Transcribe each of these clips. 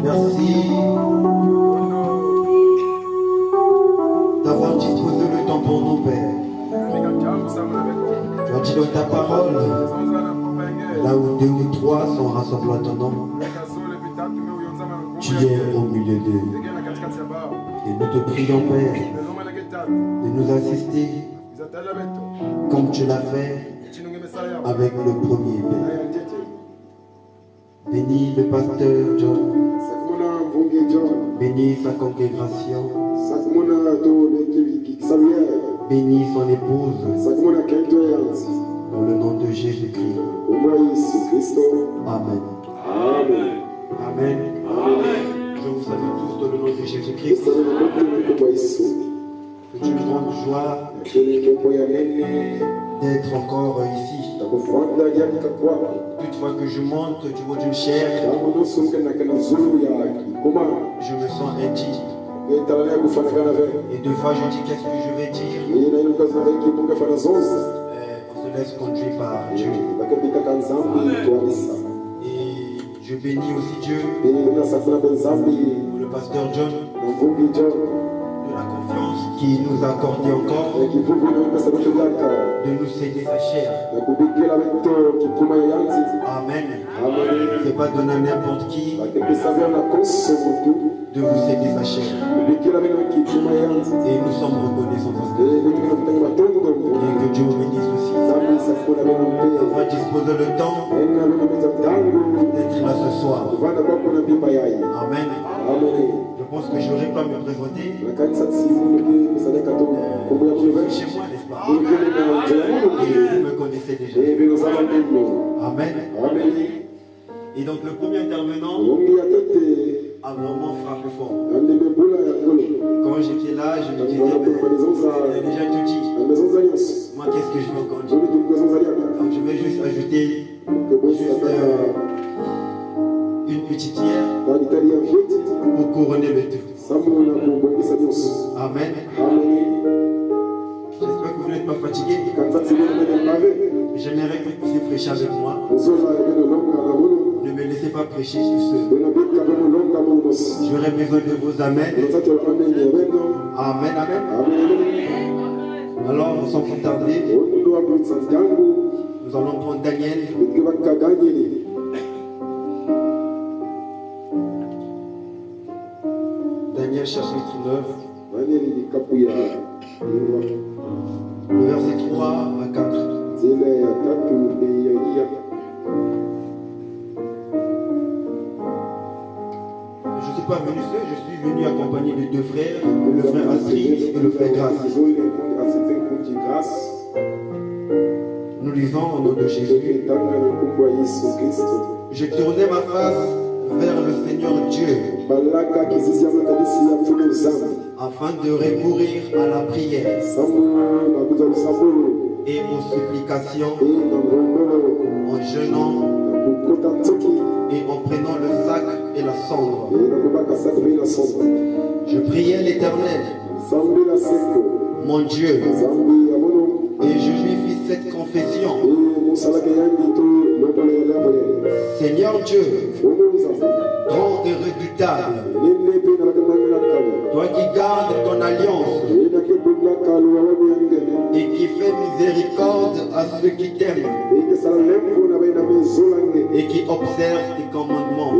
Merci d'avoir disposé le temps pour nous, Père. Tu as dit dans ta parole, là où 2 ou 3 sont rassemblés à ton nom, tu es au milieu d'eux. Et nous te prions, Père, de nous assister comme tu l'as fait avec le premier, Père. Bénis le pasteur John. Bénis sa congrégation. Bénis son épouse. Dans le nom de Jésus-Christ. Amen. Amen. Amen. Je vous salue tous dans le nom de Jésus-Christ. C'est une grande joie d'être encore ici. Toutefois que je monte du haut d'une chair, je me sens intime. Et deux fois je dis qu'est-ce que je vais dire. On se laisse conduire par Dieu. Et je bénis aussi Dieu pour le pasteur John, de la confiance qu'il nous a accordé encore, de nous céder sa chair. Amen. C'est pas donner à n'importe qui de vous céder sa chair. Et nous sommes reconnaissants pour ça. Et que Dieu vous bénisse aussi. D'avoir disposé le temps d'être là ce soir. Amen. Je pense que je n'aurais pas à me présenter. Je suis chez moi, n'est-ce pas? Et vous me connaissez déjà. Amen. Et donc le premier intervenant a vraiment frappé fort. Quand j'étais là, je me disais, il a déjà tout dit. Moi, qu'est-ce que je vais encore dire? Donc je vais juste ajouter une petite pierre pour couronner le tout. Amen. J'espère que vous n'êtes pas fatigué. J'aimerais que vous puissiez prêcher avec moi. Ne me laissez pas prêcher tout seul. J'aurai besoin de vos amens. Amen, amen. Alors, sans plus tarder, nous allons prendre Daniel. Daniel chapitre 9. Le verset 3 à 4. Je ne suis pas venu seul, je suis venu accompagné de 2 frères, le frère Astrid et le frère Grâce. Nous lisons au nom de Jésus. Je tournais ma face vers le Seigneur Dieu afin de recourir à la prière et aux supplications en jeûnant et en prenant le sac et la cendre. Je priais l'Éternel, mon Dieu, et je lui fis cette confession. Seigneur Dieu, grand et redoutable, toi qui gardes ton alliance et qui fais miséricorde à ceux qui t'aiment et qui observent tes commandements.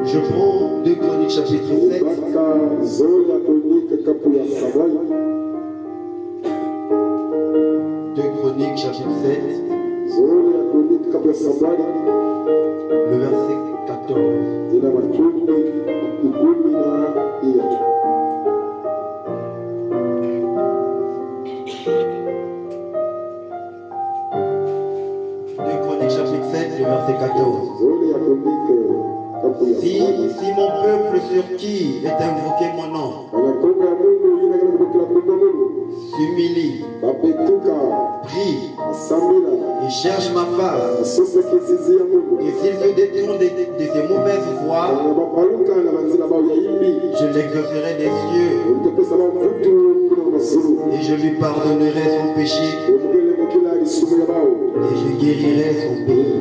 Je prends 2 Chroniques chapitre 7. 2 Chroniques chapitre 7. Le verset 14. Verset 14. Si mon peuple sur qui est invoqué mon nom s'humilie, prie et cherche ma face, et s'il se détourne de ses mauvaises voies, je l'exaucerai des cieux et je lui pardonnerai son péché et je guérirai son pays.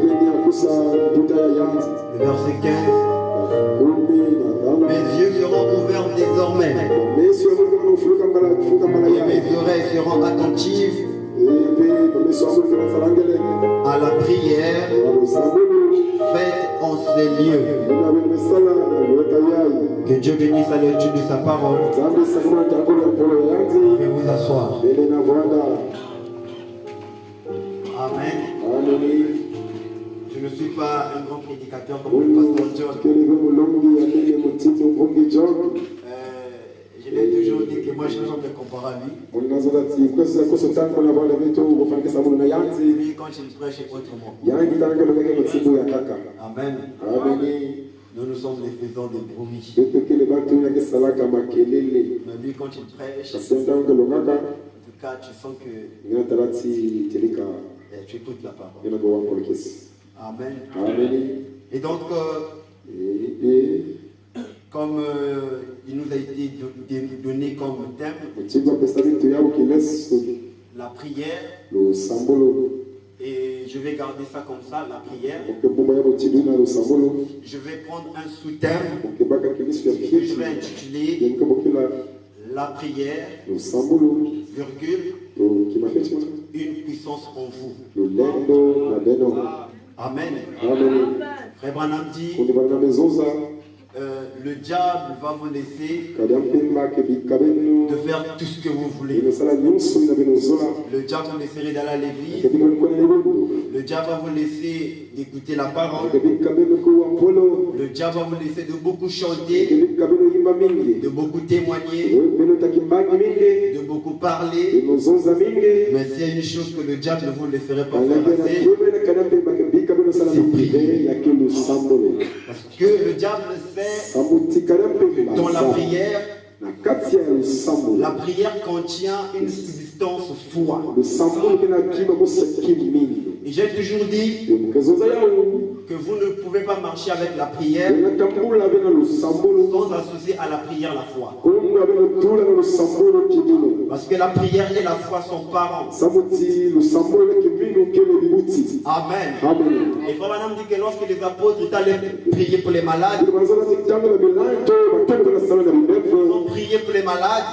Le verset 15. Mes yeux seront ouverts désormais. Et mes oreilles seront attentives à la prière faite en ces lieux. Que Dieu bénisse à l'étude de sa parole. Je vais vous asseoir. Amen. Je ne suis pas un grand prédicateur comme le pasteur John. Je l'ai toujours dit que moi je ne peux pas me comparer à lui. Lui quand il prêche autrement. Amen. Nous nous sommes les faisans des brebis. Mais lui quand il prêche, en tout cas tu sens que tu écoutes la parole. Amen. Et donc, comme il nous a été donné comme thème, la prière, et je vais garder ça comme ça, la prière. Je vais prendre un sous-thème que je vais intituler la prière, virgule, une puissance en vous. Amen. Frère Branham dit, le diable va vous laisser de faire tout ce que vous voulez. Le diable vous laisserait d'aller à l'église. Le diable va vous laisser d'écouter la parole. Le diable va vous laisser de beaucoup chanter, de beaucoup témoigner, de beaucoup parler. Mais s'il y a une chose que le diable ne vous laisserait pas faire, c'est prier. Parce que le diable sait que dans la prière, la prière contient une substance foi. Et j'ai toujours dit que vous ne pouvez pas marcher avec la prière sans associer à la prière la foi. Parce que la prière et la foi sont parents. Amen. Et Frère Branham dit que lorsque les apôtres étaient allés prier pour les malades, ils ont prié pour les malades,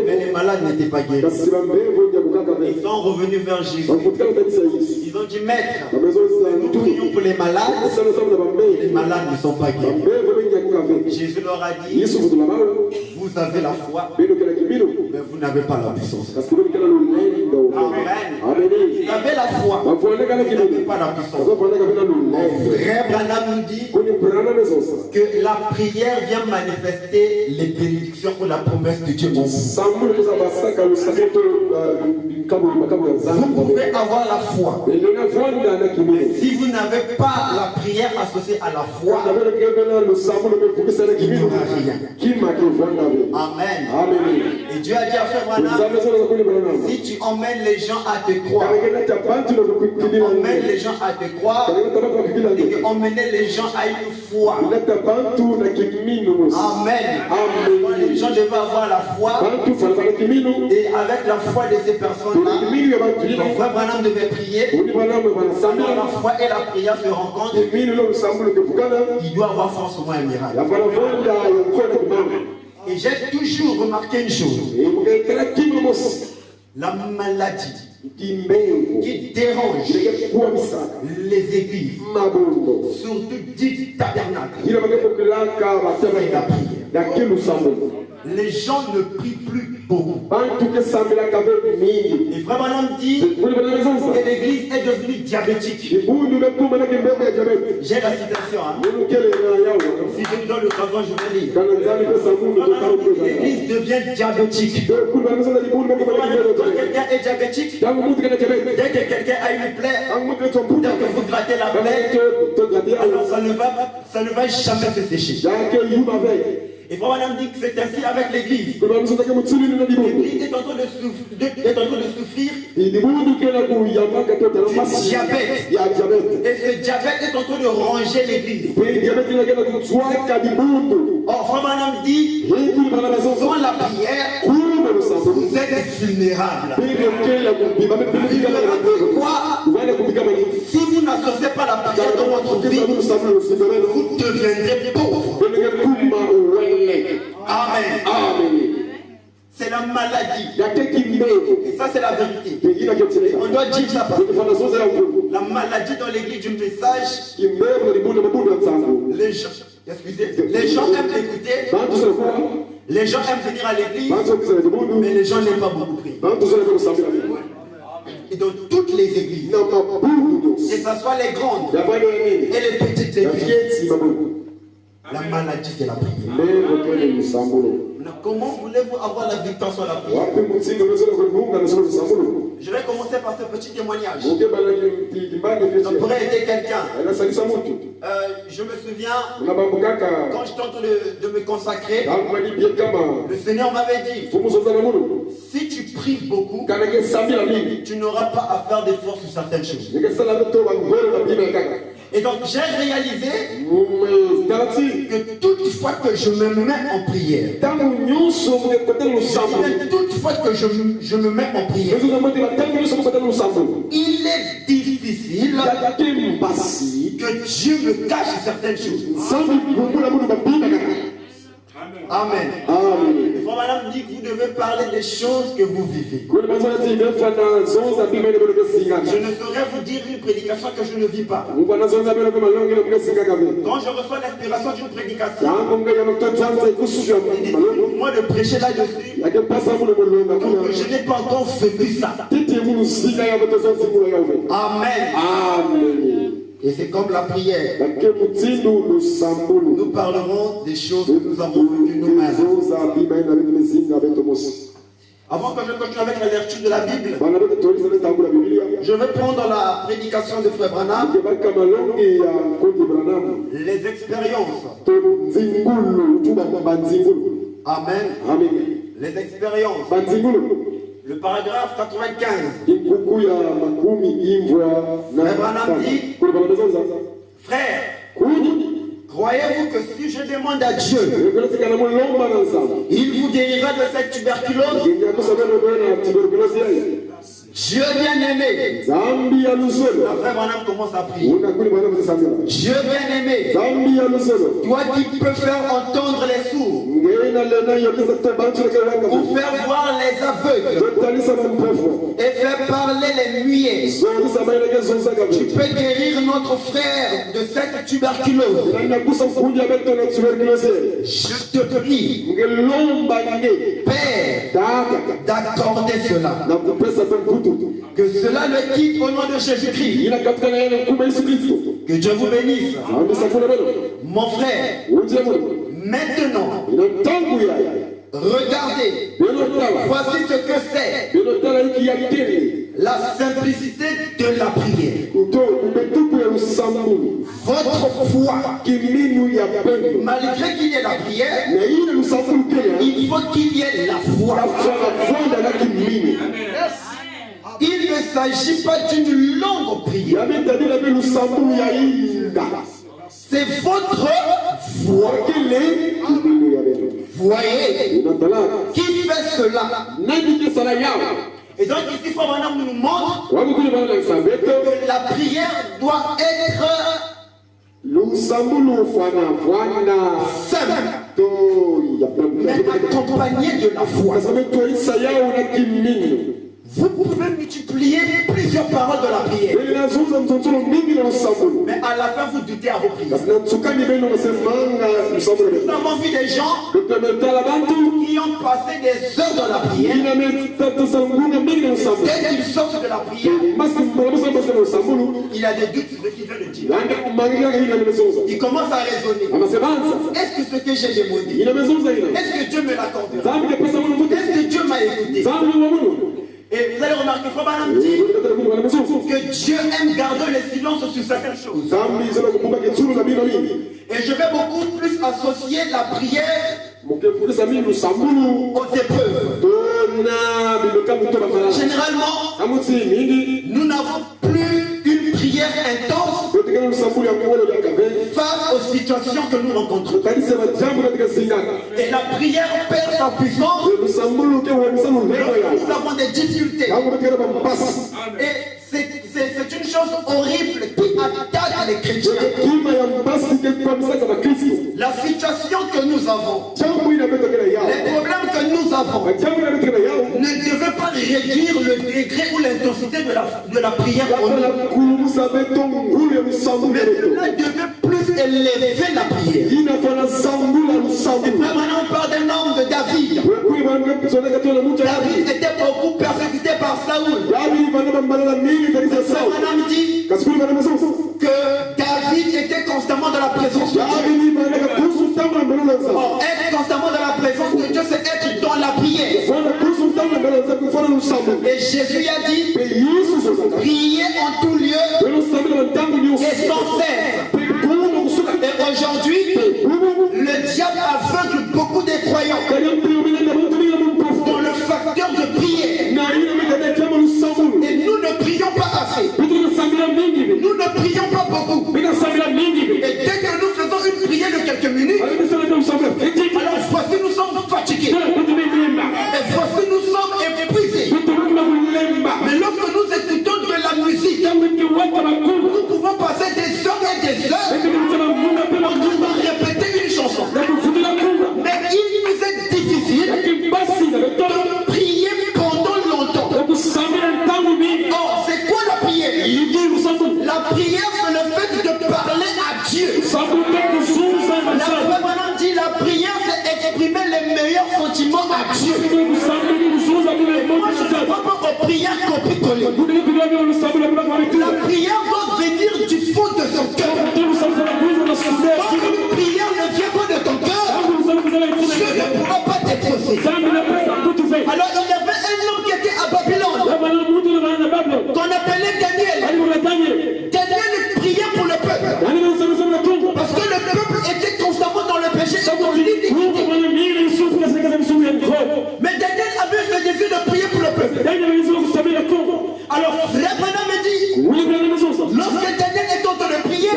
mais les malades n'étaient pas guéris. Ils sont revenus vers Jésus. Ils ont dit, Maître, nous prions pour les malades, et les malades ne sont pas guéris. Jésus leur a dit, vous avez la foi, mais vous n'avez pas la puissance. Amen. Ils avaient la foi, mais vous n'avez pas la puissance. Frère Branham nous dit que la prière vient manifester les bénédictions ou la promesse de Dieu en vous. Vous pouvez avoir la foi. Si vous n'avez pas la prière associée à la foi, il n'y aura rien. Amen. Et Dieu a dit à Frère Branham, si tu emmènes les gens à te croire, emmène les gens à te croire, et que emmener les gens à une foi. Amen. Les gens devaient avoir la foi, et avec la foi de ces personnes-là, donc Frère Branham devait prier. Quand la foi et la prière se rencontrent, il doit avoir forcément un miracle. Et j'ai toujours remarqué une chose. La maladie qui dérange les églises, surtout dites tabernacles, c'est la prière. Les gens ne prient plus beaucoup. Et Frère Branham dit que l'église est devenue diabétique. J'ai la citation. Si je me donne l'occasion, je vais lire. L'église devient diabétique. Quand quelqu'un est diabétique, dès que quelqu'un a une plaie, dès que vous grattez la plaie, alors ça ne va jamais se sécher. Et Frère Branham dit que c'est ainsi avec l'église. L'église est en train de souffrir du diabète. Et ce diabète est en train de ranger l'église. Or, Frère Branham dit, sans la prière, vous êtes vulnérables. Si vous n'associez pas la prière dans votre vie, vous deviendrez pauvres. Amen. Amen. C'est la maladie. Et ça, c'est la vérité. On doit dire ça parce que la maladie dans l'église du message, les gens aiment écouter. Les gens aiment venir à l'église, mais les gens n'aiment pas beaucoup prier. Et dans toutes les églises, que ce soit les grandes et les petites églises, la maladie c'est la prière. Comment voulez-vous avoir la victoire sur la prière? Je vais commencer par ce petit témoignage. Ça pourrait aider quelqu'un. Je me souviens, quand j'étais en train de me consacrer, le Seigneur m'avait dit, si tu pries beaucoup, tu n'auras pas à faire d'efforts sur certaines choses. Et donc j'ai réalisé que toute fois que je me mets en prière, toute fois que je me mets en prière, il est difficile que Dieu me cache certaines choses. Amen. Amen. Et madame dit que vous devez parler des choses que vous vivez. Je ne saurais vous dire une prédication que je ne vis pas. Quand je reçois l'inspiration d'une prédication, moi de prêcher là-dessus, donc je n'ai pas encore vécu ça. Amen. Amen. Et c'est comme la prière. Nous parlerons des choses que nous avons vécues nous-mêmes. Avant que je continue avec la lecture de la Bible, je vais prendre la prédication de Frère Branham. Les expériences. Amen. Les expériences. Le paragraphe 95. Frère Branham dit, frère, croyez-vous que si je demande à Dieu, il vous guérira de cette tuberculose? Dieu bien-aimé. La frère Branham commence à prier. Dieu bien-aimé, toi qui peux faire entendre les sourds, ou faire voir les aveugles, et faire parler les muets, tu peux guérir notre frère de cette tuberculose. Je te prie, Père, d'accorder cela. Que cela le quitte au nom de Jésus-Christ. Que Dieu vous bénisse. Mon frère, maintenant, regardez, voici ce que c'est la simplicité de la prière. Votre foi, malgré qu'il y ait la prière, il faut qu'il y ait la foi. Il ne s'agit pas d'une longue prière. C'est votre foi. Voyez, qui fait cela? Et donc ici, Frère Branham nous montre que la prière doit être simple, mais accompagnée de la foi. Vous pouvez multiplier plusieurs paroles de la prière, mais à la fin vous doutez à vos prières. Nous avons vu des gens qui ont passé des heures dans la prière. Dès qu'ils sortent de la prière, il a des doutes sur ce qu'il veut le dire. Il commence à raisonner. Est-ce que ce que j'ai demandé, est-ce que Dieu me l'accordera? Est-ce que Dieu m'a écouté? Et vous allez remarquer, Frère Branham dit que Dieu aime garder le silence sur certaines choses. Et je vais beaucoup plus associer la prière aux épreuves. Généralement, nous n'avons plus une prière intense face aux situations que nous rencontrons. Et la prière perd sa puissance. Nous avons des difficultés. Et c'est une chose horrible qui attaque les chrétiens. La situation que nous avons, les problèmes que nous avons, ne devaient pas réduire le degré ou l'intensité de la prière en nous. Mais cela devait plus élever la prière. Et maintenant on parle d'un homme de David. David était beaucoup persécuté par Saoul. Madame dit que David était constamment dans la présence de Dieu. Or, être constamment dans la présence de Dieu, c'est être dans la prière. Et Jésus a dit, priez en tout lieu et sans cesse. Et aujourd'hui, le diable aveugle beaucoup des croyants dans le facteur de prière. Et nous ne prions pas assez. Nous ne prions pas beaucoup. Et dès que nous faisons une prière de quelques minutes, alors voici nous sommes fatigués. Et voici nous sommes épuisés. Mais lorsque nous écoutons de la musique, nous pouvons passer des heures et des heures en train de répéter une chanson. Mais il nous est difficile de prier pendant longtemps. Or, c'est quoi la prière? La prière, c'est le fait de parler à Dieu. La Bible dit la prière, c'est exprimer les meilleurs sentiments à Dieu. Moi, je ne crois pas aux prières copie-collées. La prière doit venir du fond de son cœur. Quand une prière ne vient pas de ton cœur, Dieu ne pourra pas t'exaucer. Alors, il y avait un homme qui était à Babylone, qu'on appelait Daniel. Daniel priait pour le peuple. Parce que le peuple était constamment dans le péché. Mais Daniel avait le désir de prier pour le peuple. Alors, frère Branham me dit, lorsque Daniel est en train de prier,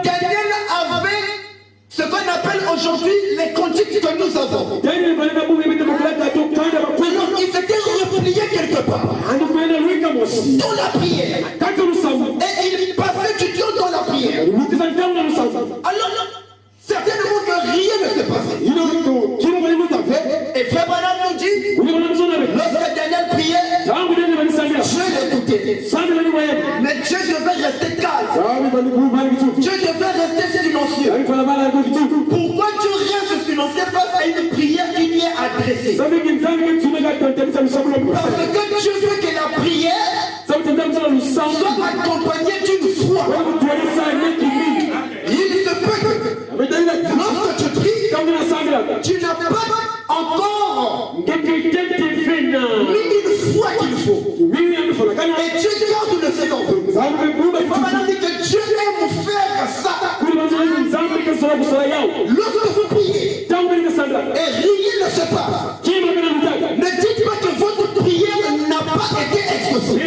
Daniel avait ce qu'on appelle aujourd'hui les cantiques que nous avons. Alors, il s'était replié quelque part dans la prière. Et il passait du temps dans la prière. Alors, certainement que rien ne s'est passé. Et frère Branham nous dit, lorsque Daniel priait, Dieu l'écoutait. Mais Dieu devait rester calme. Dieu devait rester silencieux. Pourquoi Dieu reste silencieux face à une prière qui lui est adressée? Parce que Dieu veut que la prière soit accompagnée d'une foi. Il se peut que lorsque tu pries, tu n'as pas encore mis une foi qu'il faut. Et Dieu garde le second. Il faut maintenant dire que Dieu aime faire ça. Lorsque vous priez et rien ne se passe, ne dites pas que votre prière n'a pas été exaucée.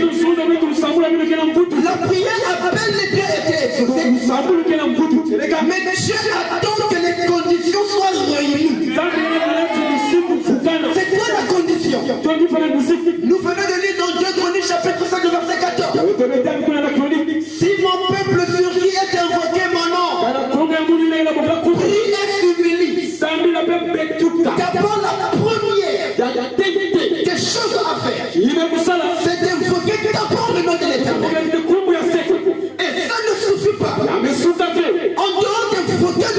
La prière a bel et bien été exaucée. Mais Dieu attend que les conditions soient réunies. C'est quoi la condition? Nous venons de lire dans 2 Chroniques chapitre 5 verset 14. Si mon peuple sur qui est invoqué mon nom prie et s'humilie, d'abord la première des choses à faire, c'est d'invoquer d'abord le nom de l'Éternel. Et ça ne suffit pas. En dehors d'invoquer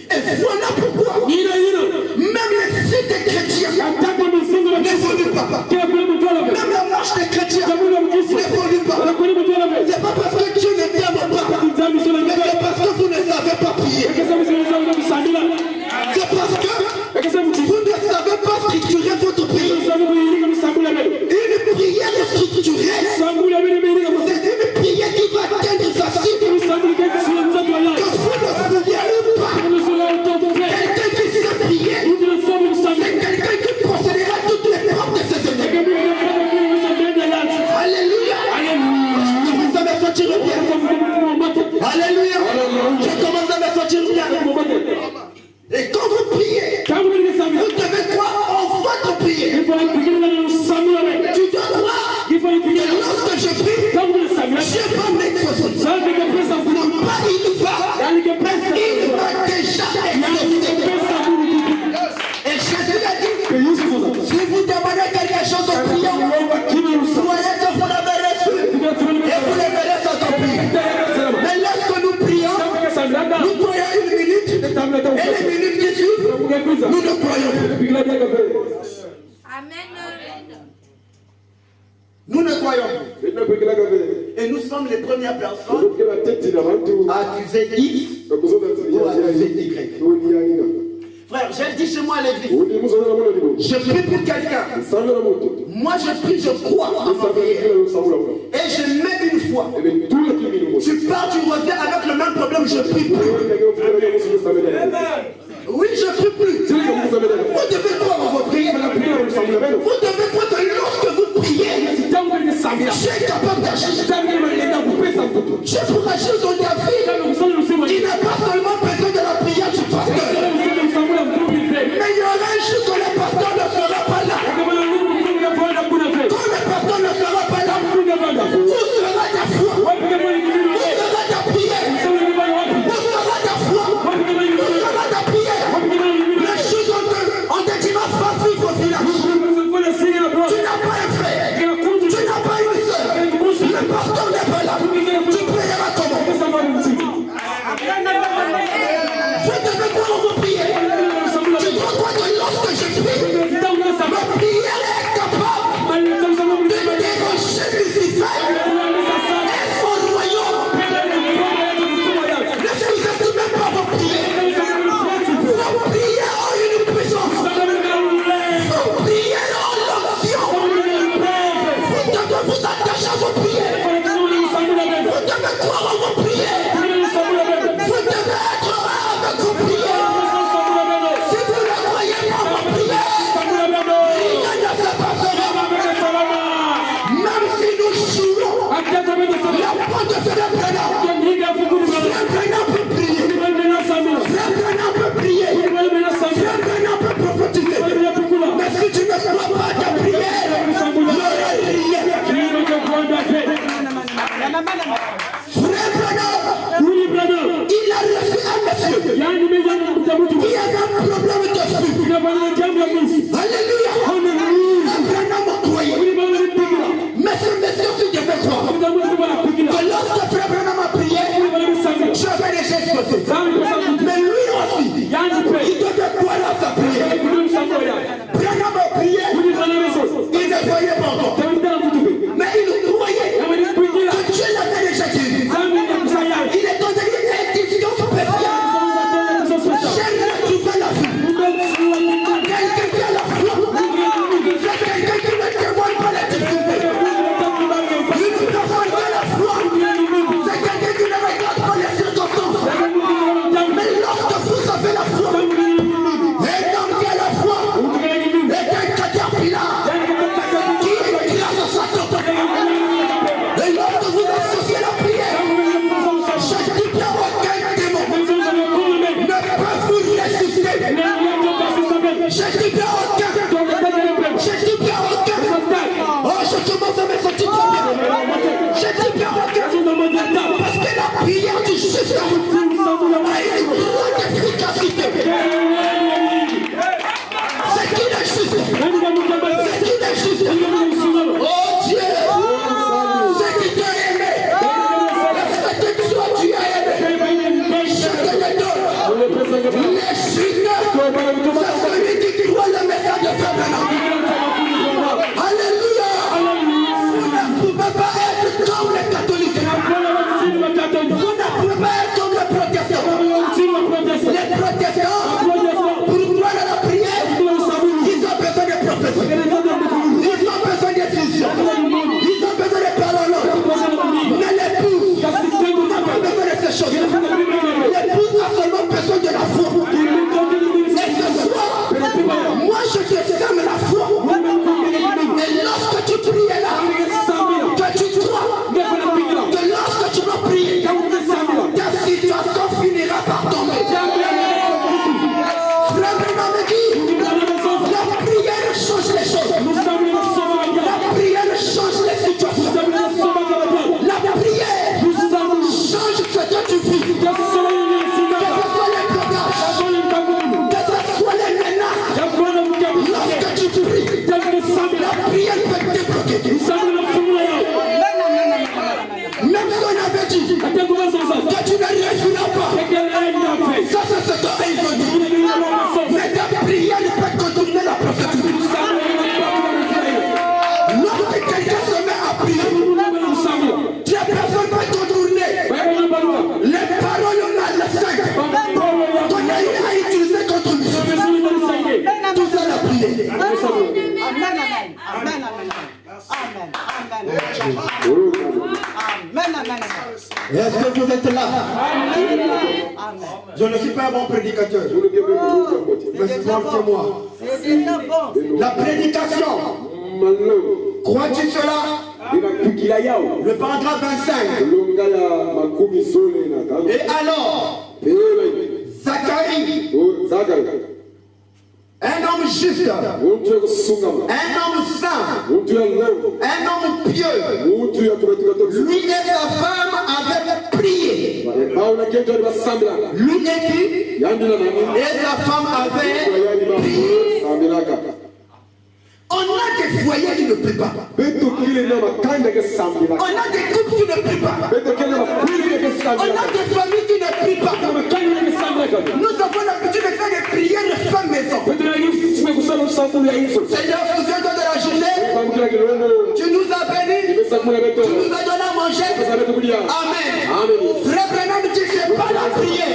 Et voilà pourquoi même les sites des chrétiens n'évoluent pas. Même la marche des chrétiens n'évolue pas. C'est pas parce que Dieu ne t'aime pas, mais c'est parce que vous ne savez pas prier. C'est parce que vous ne savez pas structurer votre prière. Une prière structurée, c'est une prière qui va atteindre sa cible. Que vous ne vouliez pas. Quelqu'un qui sait prier, c'est quelqu'un qui possédera toutes les portes de ses ennemis. Alléluia. Je commence à me sentir bien. Alléluia. Je commence à me sentir bien. Et quand vous priez, vous devez croire en votre prière. Tu dois croire que lorsque je prie, Dieu va m'exaucer. Non pas il va, il va déjà exaucer. Et Jésus a dit, si vous demandez quelque chose en priant, croyez que vous l'avez reçu et vous le verrez s'accomplir. Mais lorsque nous prions, nous croyons une minute et les minutes qui suivent, nous ne croyons plus. Amen. Nous ne croyons plus. Et nous sommes les premières personnes à accuser X ou à accuser Y. Frère, j'ai dit chez moi à l'église, je prie pour quelqu'un. Moi je prie, je crois en ma prière. Et je mets une foi. Tu pars, tu reviens avec le même problème, je prie plus. Oui, je prie plus. Vous devez croire en votre prière. Vous devez croire que lorsque vous priez, Dieu est capable d'agir. Dieu pour agir dans ta vie, il n'a pas seulement besoin de la prière du pasteur. Mais il y aura un jour que le pasteur ne sera pas là. Quand le pasteur ne sera pas là, où sera ta foi? Où sera ta prière? Où sera ta foi? Où sera ta prière? Les choses on te dira pas vivre au village. Tu n'as pas un frère. Tu n'as pas une soeur. Le pasteur n'est pas là. Tu prieras comment? Je devais croire en vos prières. Tu dois croire que lorsque je prie, ma prière est capable de déroger Lucifer et son royaume. Ne sous-estimez pas vos prières. Vos prières ont une puissance. Vos prières ont l'onction. Vous devez vous attacher à vos prières. Vous devez croire en vos prières. Vous devez être avec vos prières. Si vous ne croyez pas en vos prières, rien ne se passera. Même si nous jouons la porte de Frère Branham, Frère Branham peut prier. Frère Branham peut prier. Frère Branham peut prophétiser. Mais si tu ne crois pas à ta prière, il n'y aura rien. Frère Branham, il a reçu un monsieur qui avait un problème de fuite. Alléluia. Branham a croyé. Mais ce monsieur aussi devait croire que lorsque Frère Branham a prié, Dieu avait déjà exaucé. Mais lui aussi, il devait croire à sa prière. Branham a prié, il ne voyait pas encore. Mais il croyait que Dieu l'avait déjà dit. Il est donné une édition spéciale. J'ai retrouvé la vie. Quelqu'un qui a la foi. C'est quelqu'un qui ne témoigne pas les difficultés. Une personne qui a la foi. C'est quelqu'un qui ne regarde pas les circonstances. Mais lorsque vous avez la foi, un homme qui a la foi est un caterpillar qui écrase sa tête. Et lorsque vous associez la prière, je dis bien aucun démon ne peut vous résister. Je dis bien aucun. Je dis bien aucun. Oh, je commence à me sentir très bien. Je dis bien aucun. Parce que la prière du juste a une grande efficacité. C'est qui le juste? C'est qui le juste? Oh Dieu! C'est qui t'a aimé? Est-ce que toi tu as aimé? Je c'est celui qui croit le message de Frère Branham. Alléluia. Vous ne pouvez pas être comme les catholiques. Vous ne pouvez pas être comme les protestants. Les protestants, pour croire à la prière, ils ont besoin de prophéties. Ils ont besoin de visions. Ils ont besoin de paroles. Mais l'épouse n'a pas besoin de ces choses. L'épouse a seulement besoin de la foi. Et ce soir, moi je te sème la foi. Et lorsque tu pries là, que tu crois, que lorsque tu vas prier, ta situation finira par tomber. Frère Branham me dit, la prière change les choses. La prière change les situations. La prière change ce que tu vis. Que ce soit les blocages, que ce soit les menaces. Lorsque tu pries, la prière peut te débloquer. Même si on avait dit que tu ne réussiras pas, ça c'est ce qu'ils ont dit. Mais ta prière peut contourner la prophétie. Lorsque quelqu'un se met à prier, la personne va contourner les paroles malsaines qu'on a eu à utiliser contre lui. Tout ça la prière. Est-ce que vous êtes là? Je ne suis pas un bon prédicateur. Mais c'est moi. La prédication. Crois-tu cela? Le paragraphe 25. Et alors, Zacharie, un homme juste, un homme saint, un homme pieux, lui et sa femme avaient prié. Lui et sa femme avaient prié. On a des foyers qui ne prient pas. On a des couples qui ne prient pas. On a des familles qui ne prient pas. Nous avons l'habitude de faire des prières de fin maison. Seigneur, souviens-toi de la journée. Tu nous as bénis. Tu nous as donné à manger. Amen. Frère Branham dit c'est pas la prière.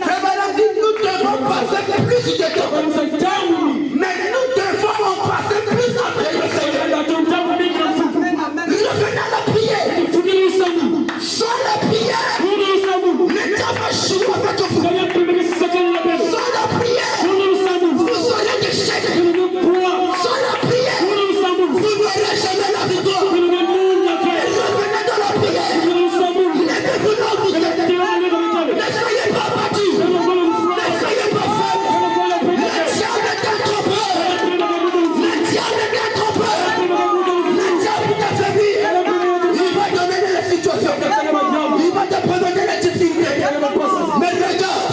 Frère Branham dit nous devons passer plus de temps. Mais nous devons en passer plus avec le Seigneur. Revenez à la prière. Sans la prière, les diables jouent avec vous. Sans la prière, vous aurez des chèques. Sans la prière, vous n'aurez jamais la victoire. Revenez dans la prière. Levez-vous là où vous êtes. Ne soyez pas battus. Ne soyez pas faibles. Le diable est un trompeur. Le diable est un trompeur. Le diable t'affaiblit. Il va donner les situations. Il va te présenter les difficultés. Mais regarde,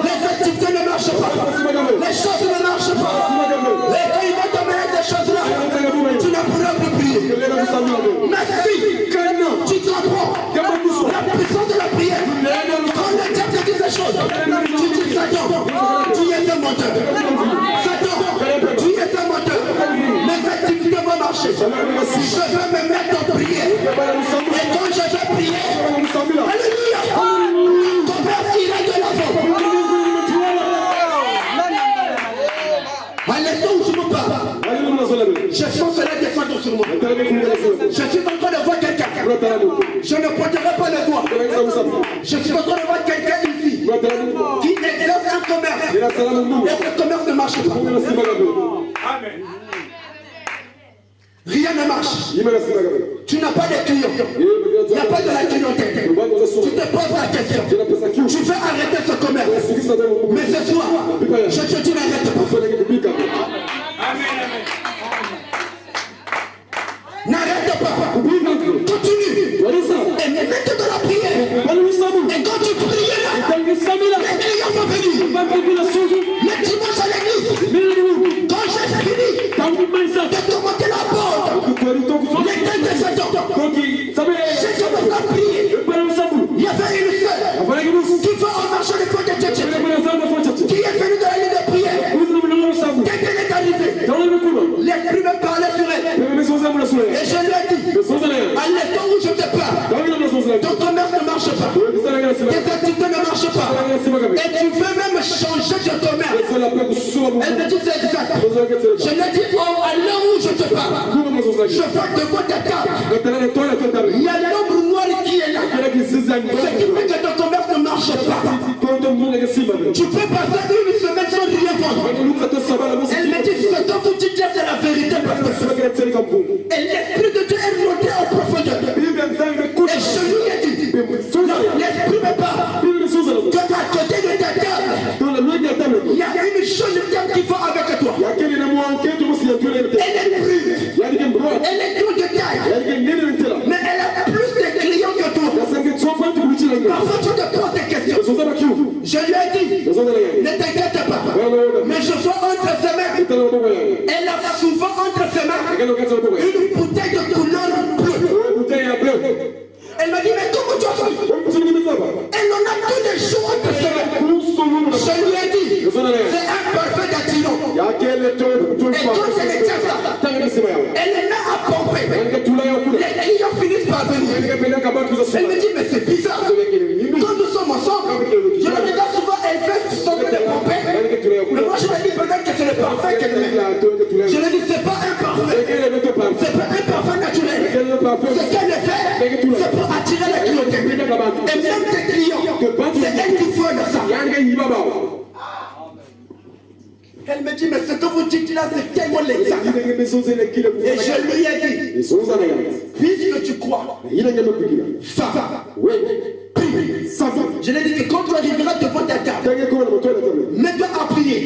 les activités ne marchent pas. Les choses ne marchent pas. Et quand il va te mettre ces choses-là, tu ne pourras plus prier. Mais si tu comprends la puissance de la prière, quand le diable te dit ces choses, tu dis Satan, tu es un menteur. Satan, tu es un menteur. Mes activités vont marcher. Je vais me mettre en prière. Et quand je vais prier, alléluia, ton père ira de l'avant. À l'instant où je me parle, je sens cela descendre sur moi. Je suis en train de voir quelqu'un. Je ne pointerai pas le doigt. Je suis en train de voir quelqu'un ici qui exerce un commerce. Et ce commerce ne marche pas. Amen. Rien ne marche. Tu n'as pas de clients. Il n'y a pas de la clientèle. Tu te poses la question. Tu veux arrêter ce commerce. Mais ce soir, je te dis n'arrête pas. N'arrête pas. Continue. Et mets-toi dans la prière. Et quand tu pries là, les clients vont venir. Le dimanche à l'église, quand j'ai fini de commenter la porte, les têtes de Satan, j'ai commencé à prier. Il y avait une seule qui va en marchant les côtés. Et tu veux même changer de commerce. Elle me dit c'est exact. Je lui ai dit, oh, à l'heure où je te parle, je vois devant ta table. Il y a l'ombre noire qui est là. Ce qui fait que ton commerce ne marche pas. Tu peux passer une semaine sans rien vendre. Elle me dit, ce que vous dites là, c'est la vérité. Et l'Esprit de Dieu est monté en profondeur. Et je lui ai dit, l'Esprit me parle que à côté de ta table, il y a une chose qui va avec toi. Elle est brune. Elle est grande de taille. Mais elle a plus de clients que toi. Parfois tu te poses des questions. Je lui ai dit, ne t'inquiète pas. Mais je vois entre ses mains. Elle a souvent entre ses mains une bouteille de couleur bleue. Elle m'a dit, mais comment tu as fait? Elle en a tous les jours entre ses mains. Je lui ai dit, c'est un parfum d'Attilo. Et quand elle est ça, elle est là à pomper. Les clients finissent par venir. Elle me dit, mais c'est bizarre. Quand nous sommes ensemble, je la regarde souvent, elle fait son de pomper. Mais moi je me dis peut-être que c'est le parfum qu'elle met. Je lui dis, c'est pas un parfum. C'est pas un parfum naturel. Ce qu'elle fait, c'est pour attirer la clientèle. Et même tes clients, c'est elle qui fait ça. Elle me dit, mais ce que vous dites là, c'est tellement l'exact. Et je lui ai dit, puisque tu crois, va. Je lui ai dit que quand tu arriveras devant ta table, mets-toi à prier.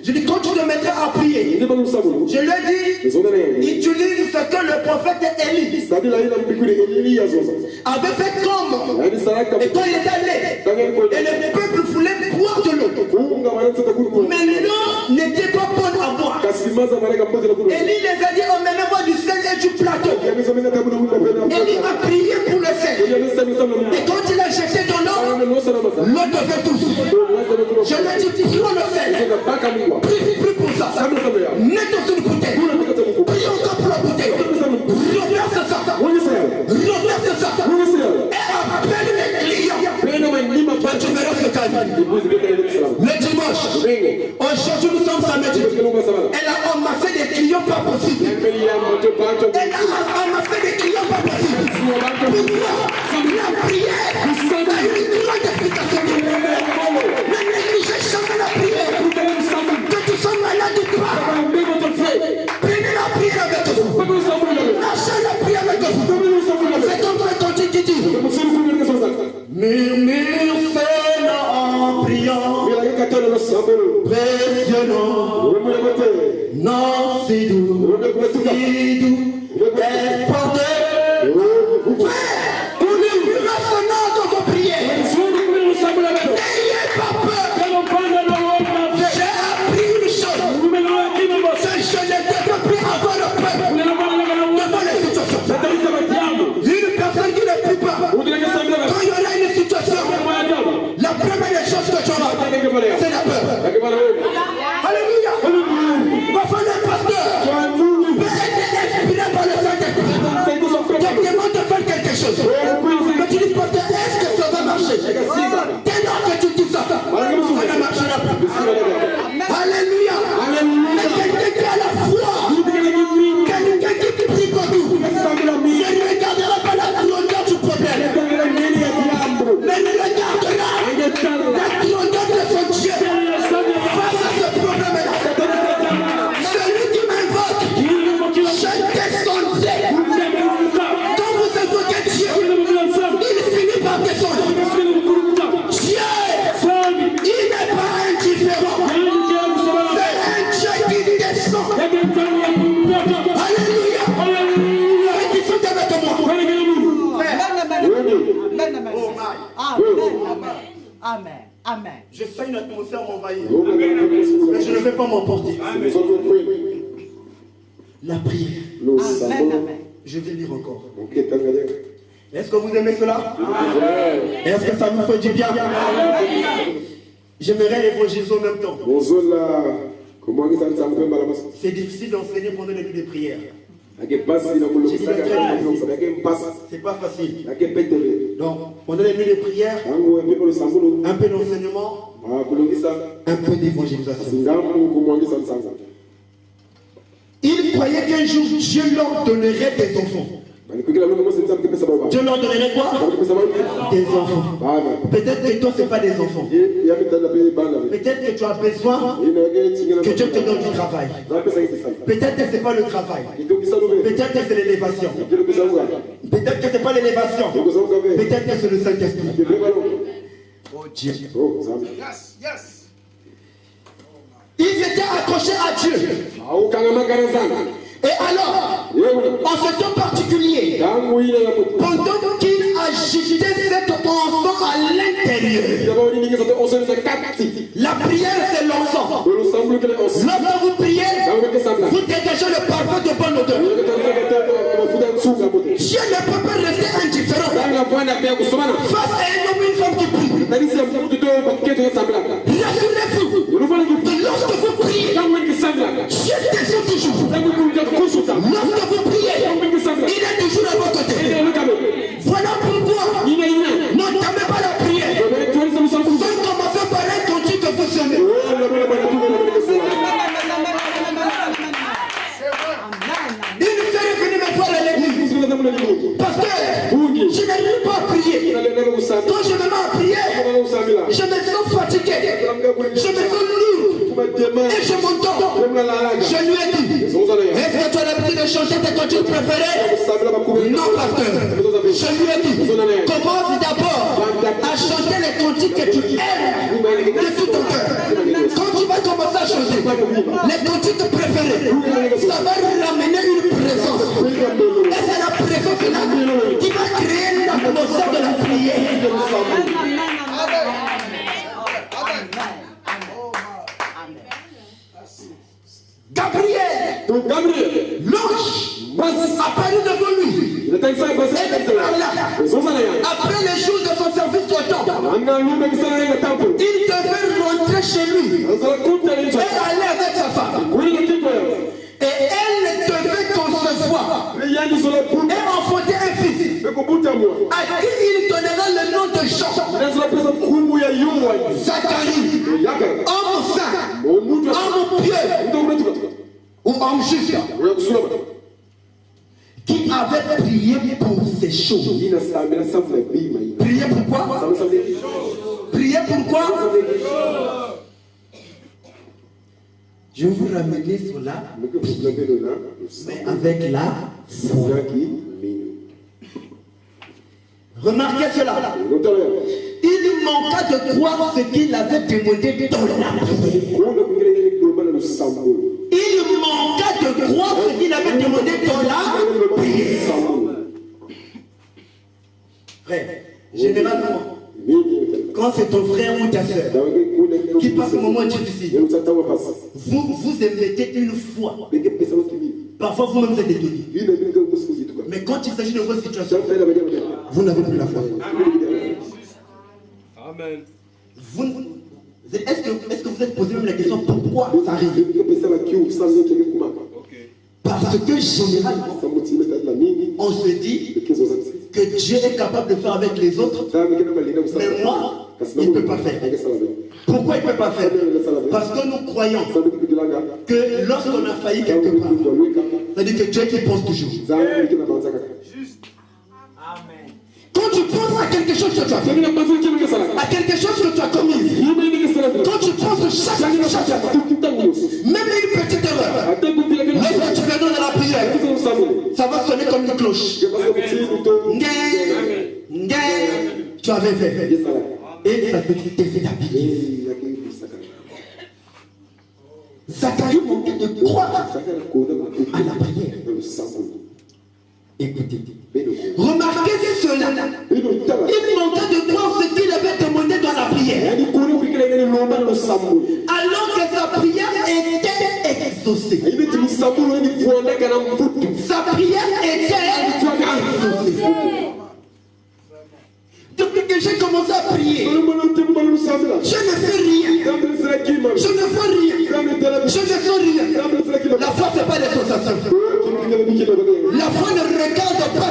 Je lui ai dit, quand tu te mettras à prier, je lui ai dit, utilise ce que le prophète Élie avait fait comme. Et quand il est allé, et le peuple voulait boire de l'eau. Mais l'eau n'était pas bonne à boire. Élie les a dit, emmenez-moi du sel et du plateau. Élie a prié pour le sel. Et quand il a jeté dans l'eau, l'eau devait tous. Je lui ai dit, prends le sel. Prie pour ça. Mets dans une bouteille. Prie encore pour la bouteille. Reverse ça. Reverse ça. Et appelle les clients. Tu verras ce qu'elle. Le dimanche, aujourd'hui nous sommes samedi. Elle a amassé des clients pas possibles. Elle a amassé des clients pas possibles. Pourquoi? La prière a une grande efficacité. Ne négligez jamais la prière. Que tu sois malade ou pas, prenez la prière avec vous. Lâchez la prière avec vous. C'est comme ça qu'on dit qui dit. Murmure Seigneur en priant. Précieux non, si doux, est porté. Frère, murmurez son nom dans vos prières. N'ayez pas peur. J'ai appris une chose. C'est je n'ai développé avant le peuple, devant les situations. Une personne qui ne prie pas, quand il y aura une situation, la première chose que tu auras, c'est la peur. Alléluia. Ma femme est pasteur. Peut être inspiré par le Saint-Esprit. Tu demandes de faire quelque chose. Mais tu dis, pasteur, est-ce que ça va marcher? Dès lors que tu dis ça, ça ne marchera pas. Alléluia. Mais quelqu'un qui a la foi, quelqu'un qui prie pour nous, ne regardera pas la grandeur du problème, mais ne regardera la grandeur de son Dieu face à ce problème-là. Celui qui m'invoque, je descendrai. Quand vous invoquez Dieu, il finit par descendre. Dieu, il n'est pas indifférent. C'est un Dieu qui descend. Alléluia. Ceux qui sont avec moi. Amen. Amen. Je sens une atmosphère m'envahir. Mais je ne vais pas m'emporter. La prière. Amen. Je vais lire encore. Est-ce que vous aimez cela? Est-ce que ça vous fait du bien? J'aimerais évangéliser en même temps. C'est difficile d'enseigner pendant les nuits de prière. C'est pas facile. Donc, pendant les nuits de prière, un peu d'enseignement, un peu d'évangélisation. Il croyait qu'un jour Dieu leur donnerait des enfants. Dieu leur donnerait quoi? Des enfants. Peut-être que toi, ce n'est pas des enfants. Peut-être que tu as besoin que Dieu te donne du travail. Peut-être que ce n'est pas le travail. Peut-être que c'est l'élévation. Peut-être que ce n'est pas l'élévation. Peut-être que c'est le Saint-Esprit. Oh Dieu. Ils étaient accrochés à Dieu. Et alors, en ce temps particulier, pendant qu'il agitait cet enfant à l'intérieur, la prière c'est l'enfant. Lorsque vous priez, vous dégagez le parfum de bonne odeur. Dieu ne peut pas rester indifférent face à un homme ou une femme qui prie. Rassurez-vous, lorsque vous priez, Dieu descend toujours. Lorsque vous priez, il est toujours à vos côtés. Voilà pourquoi n'entamez pas la prière sans commencer par un cantique fonctionner. Il nous fait venir me voir à l'église parce que je n'arrive pas à prier. Quand je me mets à prier, je me sens fatigué, je me sens lourd et je m'entends. Je lui ai dit, est-ce que tu as l'habitude de chanter tes cantiques préférés? Non, pasteur. Je lui ai dit, commence d'abord à chanter les cantiques que tu aimes de tout ton cœur. Quand tu vas commencer à chanter les cantiques préférés, ça va ramener une présence. Et c'est la présence là qui va créer l'atmosphère de la prière. Gabriel, l'ange apparu devant lui. Et là, après les jours de son service au temple, il devait rentrer chez lui et aller avec sa femme. Et elle devait concevoir et enfanter un fils à qui il donnera le nom de Jean. Zacharie, homme saint, homme pieux ou homme juste, qui avait prié pour ces choses. Prier pourquoi? Prier pourquoi? Je vais vous ramener sur là, mais avec la foi. Remarquez cela. Il manqua de croire ce qu'il avait demandé dans la prière. Il manqua de croire ce qu'il avait demandé dans la prière. Frère, généralement, quand c'est ton frère ou ta soeur qui passe un moment difficile, vous émettez une foi. Parfois vous-même vous êtes étonné. Mais quand il s'agit de votre situation, vous n'avez plus la foi. Amen. Est-ce que vous êtes posé même la question pourquoi ça arrive? Parce que généralement, on se dit que Dieu est capable de faire avec les autres, mais moi, il ne peut pas faire. Pourquoi il ne peut pas faire? Parce que nous croyons que lorsqu'on a failli quelque part, c'est-à-dire que Dieu il pense toujours. Amen. Quand tu penses à quelque chose que tu as fait, à quelque chose que tu as commis, quand tu penses chaque même une petite erreur, lorsque tu viens dans la prière, ça va sonner comme une cloche. Tu avais fait. Et ça te déstabilise. Zacharie manquait de croire à la prière. Écoutez, remarquez cela. Il manquait de croire ce qu'il avait demandé dans la prière. Alors que sa prière était exaucée. Sa prière était exaucée. Depuis que j'ai commencé à prier, je ne fais rien. Je ne fais rien. Je ne sens rien. La foi, ce n'est pas des sensations. La foi ne regarde pas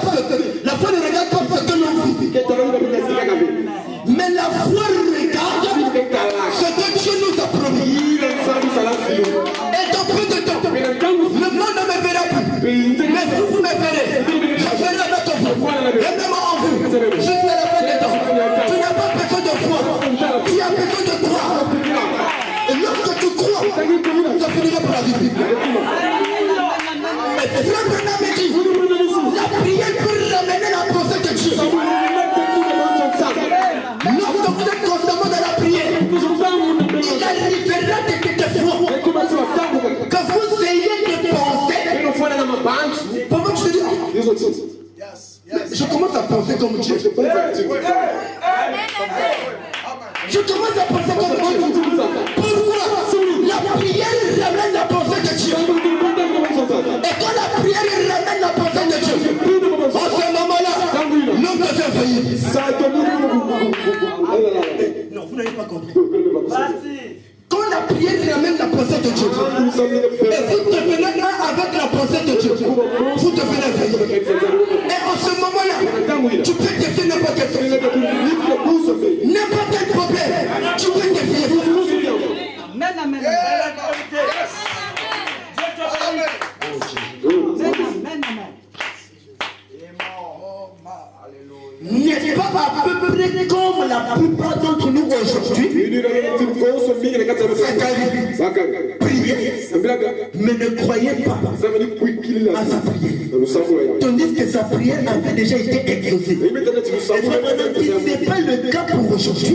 ce que l'on vit. Mais la foi regarde ce que Dieu nous a promis. Et dans peu de temps, le monde ne me verra plus. Mais vous me verrez. Je ferai avec vous. Et même en vous. Jusqu'à la fin des temps. Tu n'as pas besoin de foi. Tu as besoin de croire. Et lorsque tu crois, ça finira par arriver. Et Frère Branham me dit, la prière peut ramener la pensée de Dieu. Lorsque vous êtes constamment dans la prière, il arrivera des fois que vous ayez des pensées. Comment tu te dis? Je commence à penser comme Dieu. Je commence à penser comme Dieu. Pourquoi? La prière ramène la pensée de Dieu. Et quand la prière ramène la pensée de Dieu, en ce moment-là, l'homme devient faillir. Non, vous n'avez pas compris. Quand la prière ramène la pensée de Dieu, et vous devenez un avec la pensée de Dieu, vous devenez faillir. Et en ce moment-là, tu peux défier n'importe quelle chose. N'importe quel problème, tu peux défier. Amen, amen. N'est-ce pas à peu près comme la plupart d'entre nous aujourd'hui? Priez, mais ne croyez pas à sa prière. Tandis que sa prière avait déjà été exaucée. Et ce n'est pas le cas pour aujourd'hui.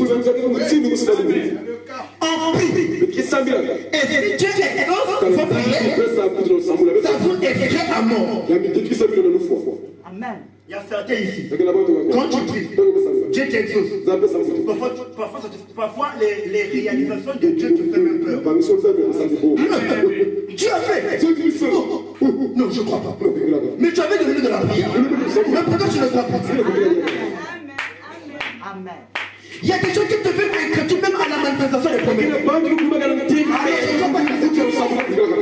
On prie. Et si Dieu exauce vos prières, ça vous effraie à mort. Amen. Il y a certains ici. Quand tu pries, Dieu t'exauce. Parfois, les réalisations de Dieu te font même peur. Dieu a fait. Non, je ne crois pas. Mais tu avais devenu de la prière. Mais pourquoi tu ne crois pas? Amen. Il y a des gens qui te veulent incrédules même à la manifestation des promesses.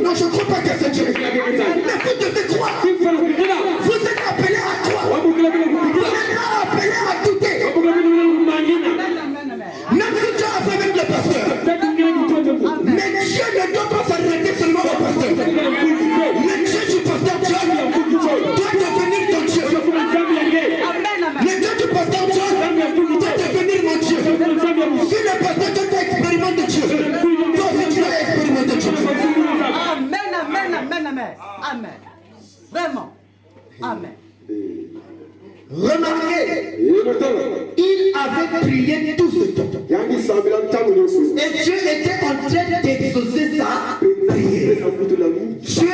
Non, je ne crois pas que c'est Dieu. Mais vous devez croire. Vous êtes appelés à croire. Vous n'êtes pas appelés à douter. Même si Dieu a fait avec le pasteur. Mais Dieu ne doit pas s'arrêter seulement au pasteur. Le Dieu du pasteur Dieu doit devenir ton Dieu. Le Dieu du pasteur Dieu doit devenir mon Dieu. Si le pasteur Dieu expérimente Dieu, toi aussi tu vas expérimenter Dieu. Amen, amen, amen, amen. Amen. Vraiment. Amen. Remarquez, il avait prié tout ce temps. Et Dieu était en train d'exaucer sa prière. Dieu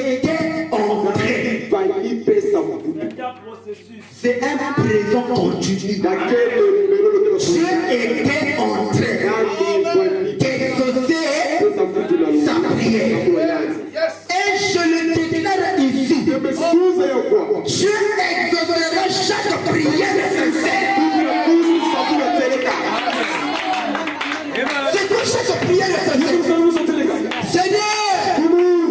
était en train. C'est un présent continu. Dieu était en train d'exaucer sa prière. Et je le déclare ici. Dieu exaucera chaque prière sincère. C'est quoi chaque prière sincère? Seigneur,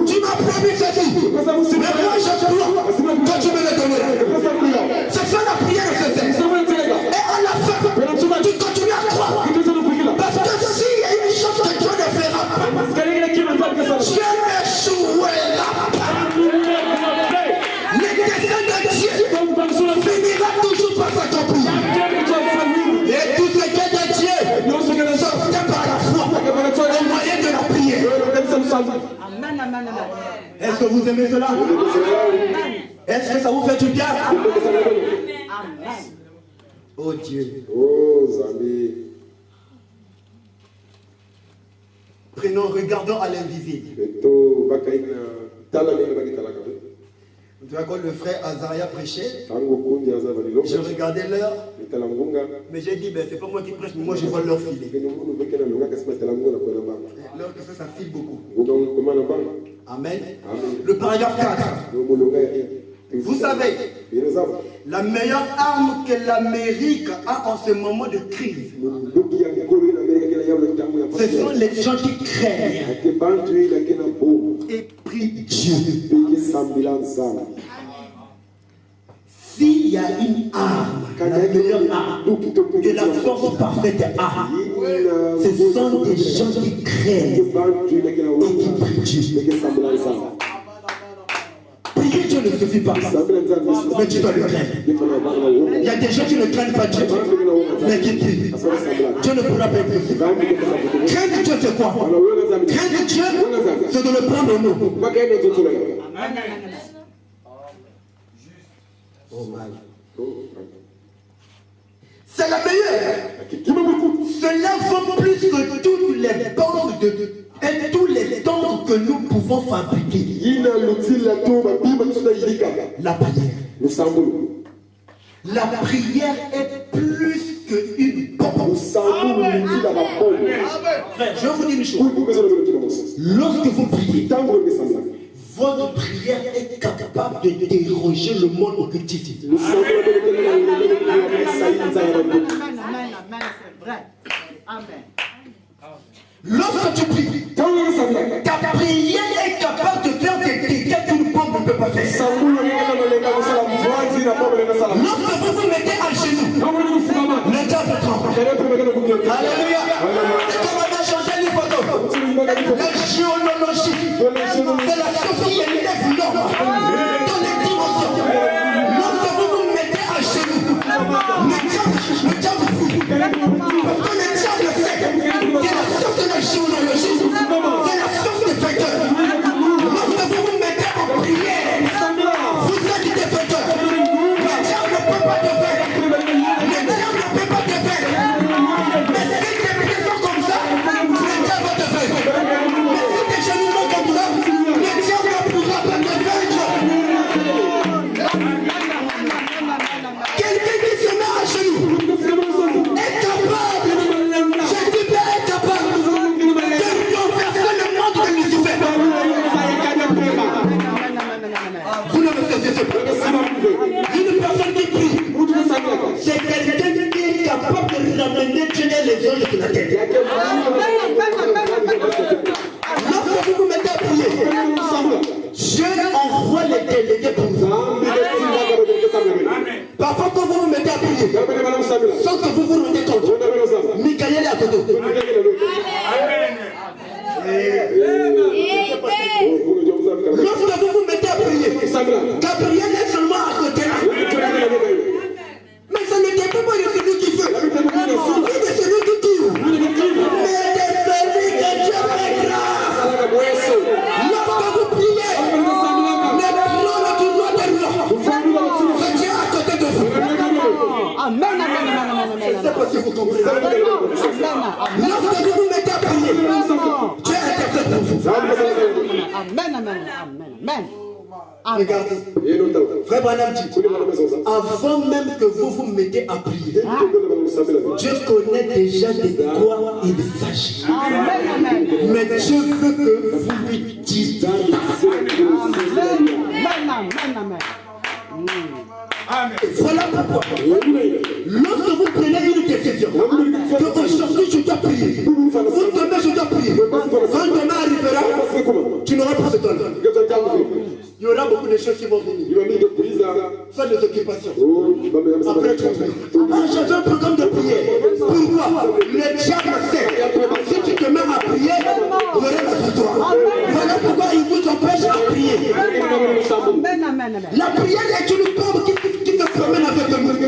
tu m'as promis ceci. Mais moi je crois que tu me le donneras. C'est ça la prière sincère. Et à la fin, tu continues à croire. Parce que s'il y a une chose que Dieu ne fera pas, Dieu n'échouera pas. Le dessein de Dieu finira toujours par s'accomplir. Et tout ce qui est de Dieu s'obtient par la foi, au moyen de la prière. Amen, amen, amen. Est-ce que vous aimez cela? Est-ce que ça vous fait du bien? Amen. Oh Dieu. Prenons, regardons à l'invisible. Tu vois, quand le frère Azaria prêchait, je regardais l'heure, mais j'ai dit, ben, c'est pas moi qui prêche, mais moi je vois l'heure filer. L'heure que ça file beaucoup. Amen. Le paragraphe 4. Vous savez, la meilleure arme que l'Amérique a en ce moment de crise, Ce sont les gens qui craignent et prient Dieu. S'il y a une arme, la meilleure arme, et la force parfaite arme, ce sont des gens qui craignent et qui prient Dieu. Prier Dieu ne suffit pas, mais tu dois le craindre. Il y a des gens qui ne craignent pas Dieu, mais qui prient. Dieu ne pourra pas être suffisant. Craindre Dieu, c'est quoi? Craindre Dieu, c'est de le prendre au mot. Oh my. C'est la meilleure. Cela vaut plus que toutes les bandes et tous les dons que nous pouvons fabriquer. La prière. La prière est plus qu'une bombe. Frère, je vais vous dire une chose. Lorsque vous priez, votre prière est capable de déroger le monde occultiste. Lorsque tu pries, ta prière est capable de faire des dégâts qu'une bombe ne peut pas faire. Lorsque vous vous mettez à genoux, le diable tremble. Alléluia. C'est comme on a changé les photos. La géologie, c'est la chose qui élève l'homme dans les dimensions. Lorsque vous vous mettez à genoux, le diable fouille. Parce que le diable sait qu'il y a la science de la géologie, c'est la science des vainqueurs. Lorsque vous vous mettez en prière, vous êtes des vainqueurs. Le diable ne peut pas te vaincre. Le diable ne peut pas te vaincre. Mais si tes pieds sont comme ça, le diable va te vaincre. Mais si tes genoux sont comme ça, le diable ne pourra pas te vaincre. Quelqu'un qui se met à genoux est capable, je dis bien est capable, de renverser le monde de Lucifer. Vous ne me saisissez pas. Une personne qui prie, c'est quelqu'un qui est capable de ramener Dieu et les anges sur la terre. Lorsque vous vous mettez à prier, Dieu envoie les délégués pour vous. Parfois quand vous vous mettez à prier, sans que vous vous rendez compte, Michael est à côté. Lorsque vous vous mettez à prier, Gabriel est seulement à côté. Mais ça ne dépend pas de celui qui veut, ni de celui qui tire, mais de celui que Dieu fait grâce. Lorsque vous priez, le trône du roi des rois, c'est Dieu à côté de vous. Amen, amen, amen, amen. Je ne sais pas si vous comprenez. Lorsque vous vous mettez à prier, Dieu intercède pour vous. Amen, amen, amen, amen. Regardez, frère Branham dit, avant même que vous vous mettez à prier, Dieu connaît déjà de quoi il s'agit. Mais Dieu veut que vous lui dites. Voilà pourquoi, lorsque vous prenez une décision, que aujourd'hui je dois prier, ou demain je dois prier, quand demain arrivera, tu n'auras pas ce temps. Il y aura beaucoup de choses qui vont venir. Faire des occupations. Après tout, j'avais un programme de prière. Pourquoi? Le diable sait. Si tu te mets à prier, il y aura la victoire. Voilà pourquoi il vous empêche à prier. La prière est une bombe qui te promène avec le monde.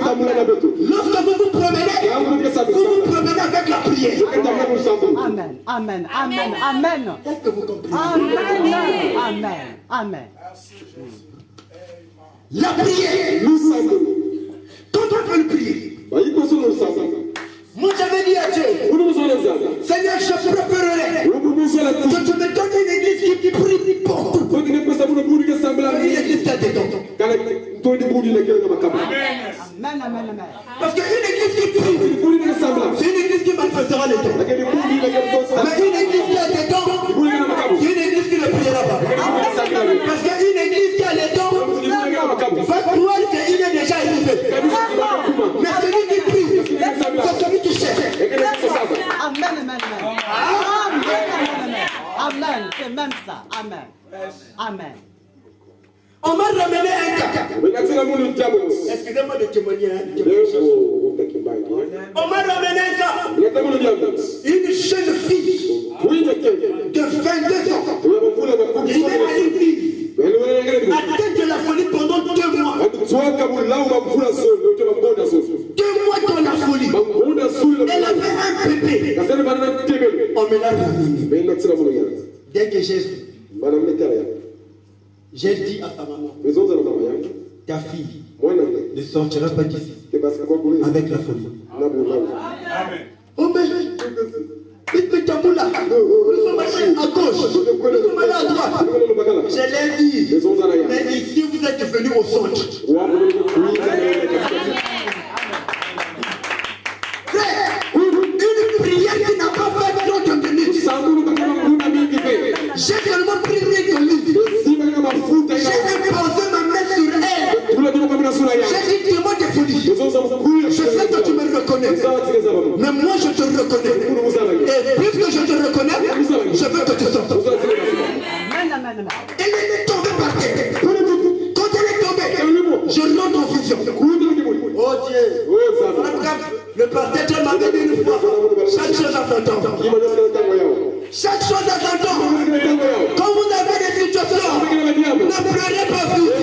Lorsque vous vous promenez avec la prière. Amen, amen, amen, amen. Est-ce que vous comprenez? Amen, amen, amen. La prière, nous savons. Quand on peut le prier, moi j'avais dit à Dieu, Seigneur, je préférerais que tu me donnes une église qui prie beaucoup. Une église qui a des dons. Amen, amen, amen. Parce qu'une église qui prie, c'est une église qui manifestera les dons. Mais une église qui a des dons, c'est une église qui ne priera pas. Parce qu'une église qui a les dons va croire qu'il est déjà élevé. Mais celui qui prie, c'est celui qui cherche. Amen, amen, amen. Amen. C'est même ça. Amen. Amen. On m'a ramené un cas. Excusez-moi de témoigner. On m'a ramené un cas. Une jeune fille de 22 ans. Il est à l'église. Atteinte de la folie pendant 2 mois. 2 mois dans la folie. Elle avait un bébé. On me l'a ramené. Dès que j'ai dit à sa maman, ta fille ne sortira pas d'ici avec la folie. Oh mais, nous sommes allés à gauche, nous sommes allés à droite. Je l'ai dit, mais ici vous êtes venus au centre. Frère, une prière qui n'a pas fait 30 minutes. J'ai seulement pris une minute. J'ai imposé ma main sur elle. J'ai dit témoin de folie. Je sais que tu me reconnais. Mais moi je te reconnais. Et puisque je te reconnais, je veux que tu sortes. Elle est tombée par terre. Quand elle est tombée, je rentre en vision. Oh Dieu. Le pasteur m'a donné une fois. Chaque chose à son temps. Chaque chose à son temps. Quand vous avez des situations, ne pleurez pas vite.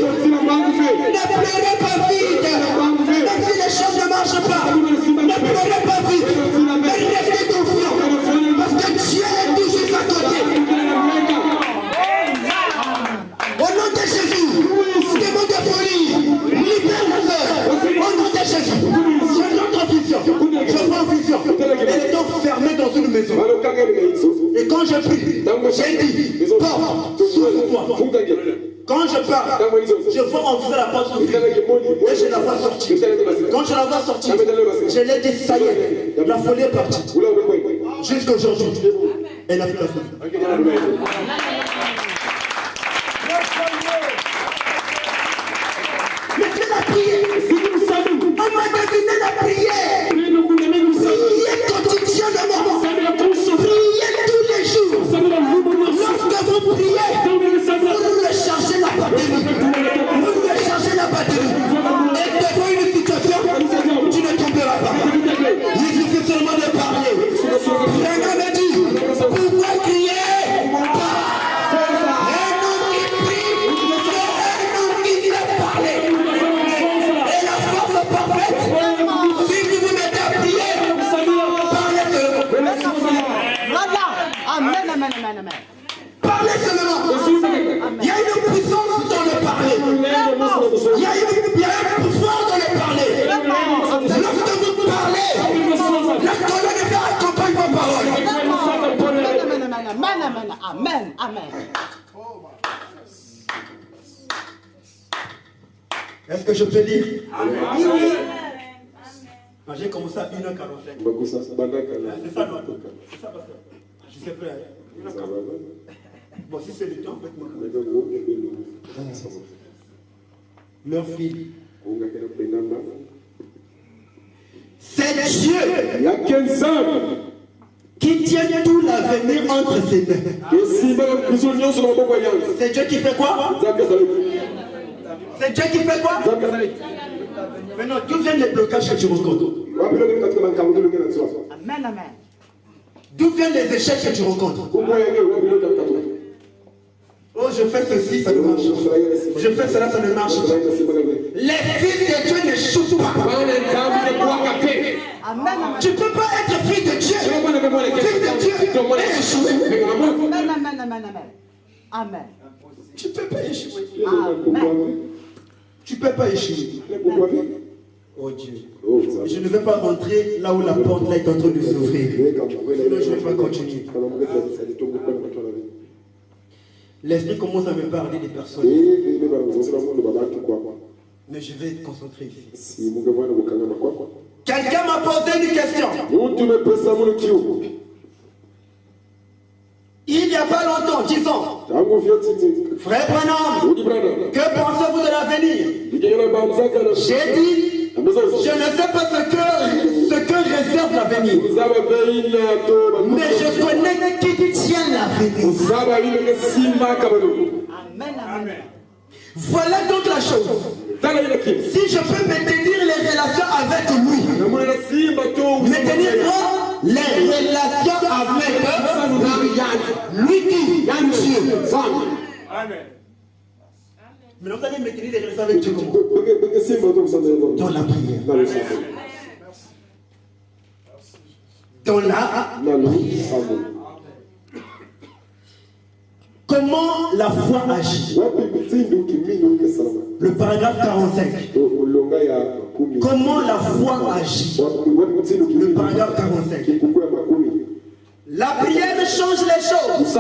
Ne pleurez pas vite. Même si les choses ne marchent pas, ne pleurez pas vite. Mais restez confiants. Parce que Dieu est toujours à côté. Au nom de Jésus, démon de folie, libère la soeur. Au nom de Jésus, je rentre en vision. Je vois en vision. Elle est donc fermée dans une maison. Et quand je prie, j'ai dit, porte, s'ouvre-toi. Quand je parle, je vois en vision la porte s'ouvrir. Et je la vois sortir. Quand je la vois sortir, je l'ai dit, ça y est, la folie est partie. Jusqu'à aujourd'hui, elle n'a plus la folie. Mais c'est la prière. On m'a deviné la prière. Priez quotidiennement. Priez tous les jours. Lorsque vous priez, vous rechargez la batterie. Vous rechargez la batterie. Et devant une situation, tu ne tomberas pas. Il suffit seulement de parler. Quelqu'un me dit, pourquoi crier? Un homme qui prie, c'est un homme qui vient parler. Et la force parfaite, si vous vous mettez à prier, parlez seulement. Voilà. Amen, amen, amen, amen. Parlez seulement. Il y a une puissance dans le parler. Il y a un pouvoir dans le parler. Lorsque vous parlez, la colonne de fer accompagne vos paroles. Amen, amen, amen, amen. Est-ce que je peux lire? Oui, oui. Quand j'ai commencé à 1h45. C'est ça, non? C'est ça, pasteur. Je sais plus. 1h45. Bon, si c'est le temps, faites-moi. Leur fille. C'est Dieu qui tient tout l'avenir entre ses mains. C'est Dieu qui fait quoi? C'est Dieu qui fait quoi? Maintenant, d'où viennent les blocages que tu rencontres? Amen, amen. D'où viennent les échecs que tu rencontres? Oh, je fais ceci, ça ne marche pas. Je fais cela, ça ne marche pas. Les fils de Dieu n'échouent pas. Amen, amen. Tu ne peux pas être fils de Dieu. Fils de Dieu et échouer. Amen, amen, amen, amen. Amen. Tu ne peux pas échouer. Amen. Tu ne peux pas échouer. Oh Dieu. Je ne vais pas rentrer là où la porte là est en train de s'ouvrir. Sinon, je ne vais pas continuer. L'esprit commence à me parler des personnes. Mais je vais être concentré ici. Quelqu'un m'a posé une question. Il n'y a pas longtemps, 10 ans. Frère Branham, que pensez-vous de l'avenir? J'ai dit, je ne sais pas ce que réserve l'avenir. Mais je connais qui tient l'avenir. l'avenir. Amen, amen. Voilà donc la chose. Si je peux maintenir les relations avec lui, maintenir les relations avec lui qui est Dieu. Amen. Mais vous allez maintenir les relations avec Dieu comment? Dans la prière. Dans la Comment la foi agit? Le paragraphe 45. Comment la foi agit? Le paragraphe 45. La prière change les choses.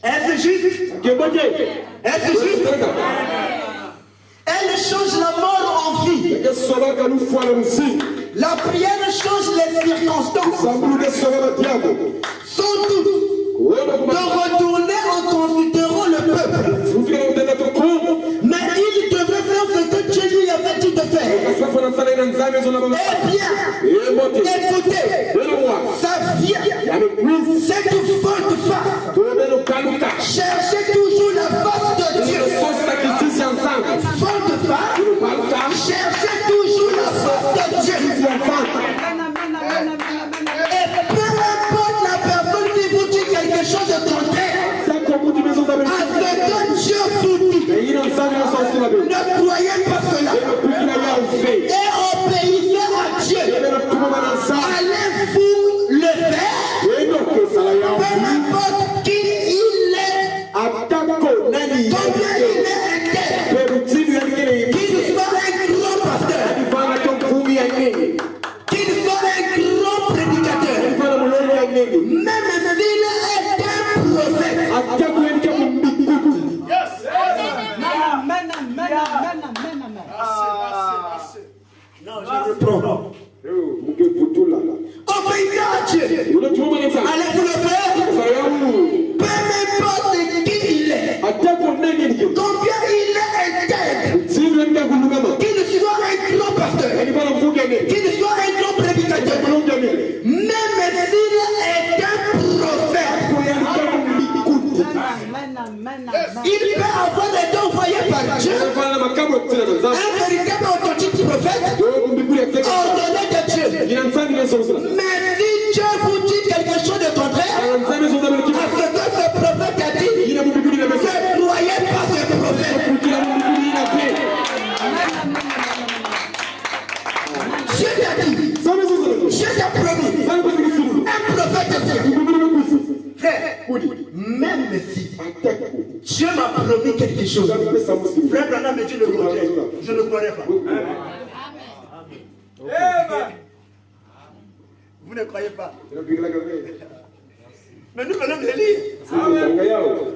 Est-ce juste? Est-ce juste? Elle change la mort en vie. La prière change les circonstances. Sans doute, de retourner en considérant le peuple. Mais il devait faire ce que Dieu lui avait dit de faire. Eh bien, écoutez, sa vient, cette faute face. Cherchez toujours la face de Dieu. Faute face, cherchez toujours la face de Dieu. Et peu importe la personne qui vous dit quelque chose de contraire, à ce que Dieu vous dit, ne croyez pas cela. Et obéissez à Dieu. Allez-vous le faire? Peu importe qui il est, combien il est intègre, qu'il soit un grand pasteur, qu'il soit un grand prédicateur, même s'il est un prophète. Amen, amen, amen, amen, amen. Non, je reprends. Obéissez à Dieu. Allez-vous le faire? Peu importe qui il est, combien il est intègre, qu'il soit un grand pasteur, qu'il soit un grand prédicateur, même s'il est un prophète, Amen, amen, amen. il peut avoir des dons envoyés par Dieu, un véritable authentique prophète, ordonné de Dieu. Mais si Dieu vous dit quelque chose de contraire à ce que ce prophète a dit, ne croyez pas ce prophète. Dieu t'a dit, Dieu t'a promis, un prophète est frère, même si Dieu m'a promis quelque chose, frère Branham me dit le contraire, je ne croirai pas. Vous ne croyez pas? Mais nous venons de lire.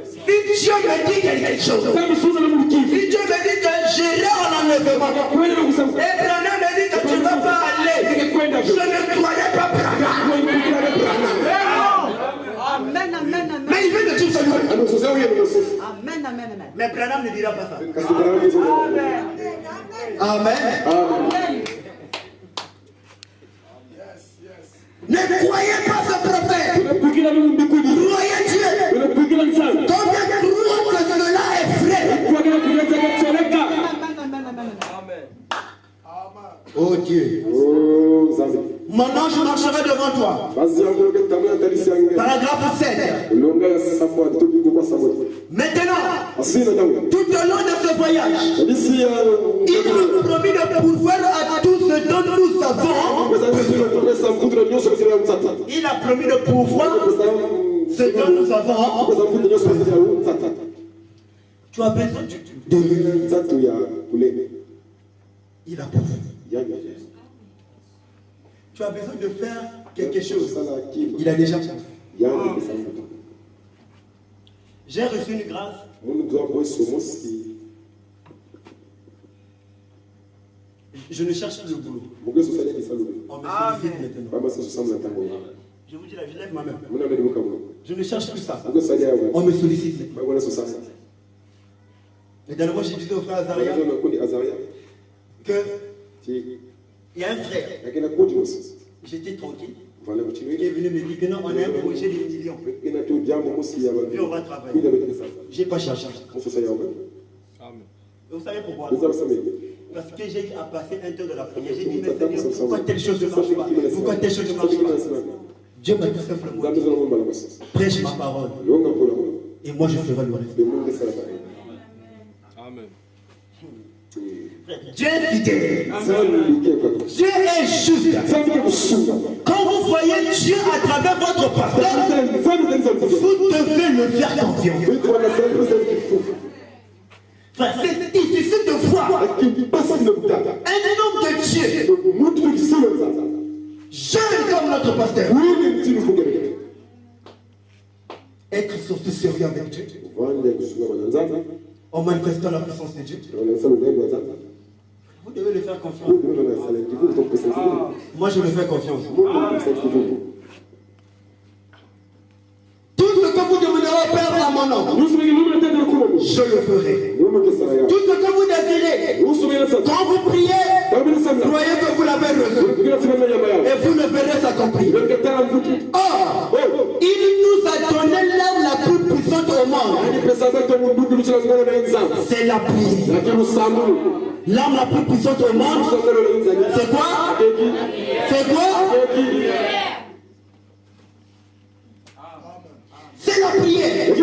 Si Dieu me dit quelque chose, si Dieu me dit que j'irai en enlèvement, et Branham me dit que tu ne vas pas aller, je ne croyais pas Branham. Amen, amen, amen. Mais il veut de dire seulement. Amen, amen, amen. Mais Branham ne dira pas ça. Amen. Ne croyez pas ce prophète. Croyez Dieu. Combien croient que cela est vrai? Oh Dieu. Mon ange marchera devant toi. Paragraphe 7. Maintenant, tout au long de ce voyage, il a promis de pourvoir à tout ce dont nous avons. Il a promis de pourvoir ce dont nous avons. Tu as besoin de lui. Il a pourvu. Tu as besoin de faire quelque chose. Il a déjà pourvu. J'ai reçu une grâce. Je ne cherche plus le boulot. On me sollicite maintenant. Je vous dis la vie, lève ma main. Je ne cherche plus ça. On me sollicite. Et dernièrement, j'ai dit au frère Azaria que il y a un frère. J'étais tranquille. qui est venu me dire que non, on a un projet de millions. Et on va travailler. Je n'ai pas cherché. Vous savez pourquoi? Parce que j'ai à passer un temps de la prière. J'ai dit, mais Seigneur, pourquoi telle chose ne marche pas? Pourquoi telle chose ne marche pas? Dieu m'a tout simplement dit, prêche ma parole. Et moi, je ferai le reste. Amen. Dieu est fidèle. Dieu est juste. Quand vous voyez Dieu à travers votre pasteur, vous devez le faire confiance. Frère, c'est difficile de voir un homme de Dieu, jeune comme notre pasteur, être surtout sérieux avec Dieu, en manifestant la puissance de Dieu. Vous devez le faire confiance. Moi, je le fais confiance. Tout ce que vous demanderez au Père à mon nom, je le ferai. Tout ce que vous désirez, quand vous priez, croyez que vous l'avez reçu. Et vous le verrez s'accomplir. Or, il nous a donné l'arme la plus puissante au monde. C'est la prière. L'arme la plus puissante au monde, c'est quoi? C'est quoi? C'est la prière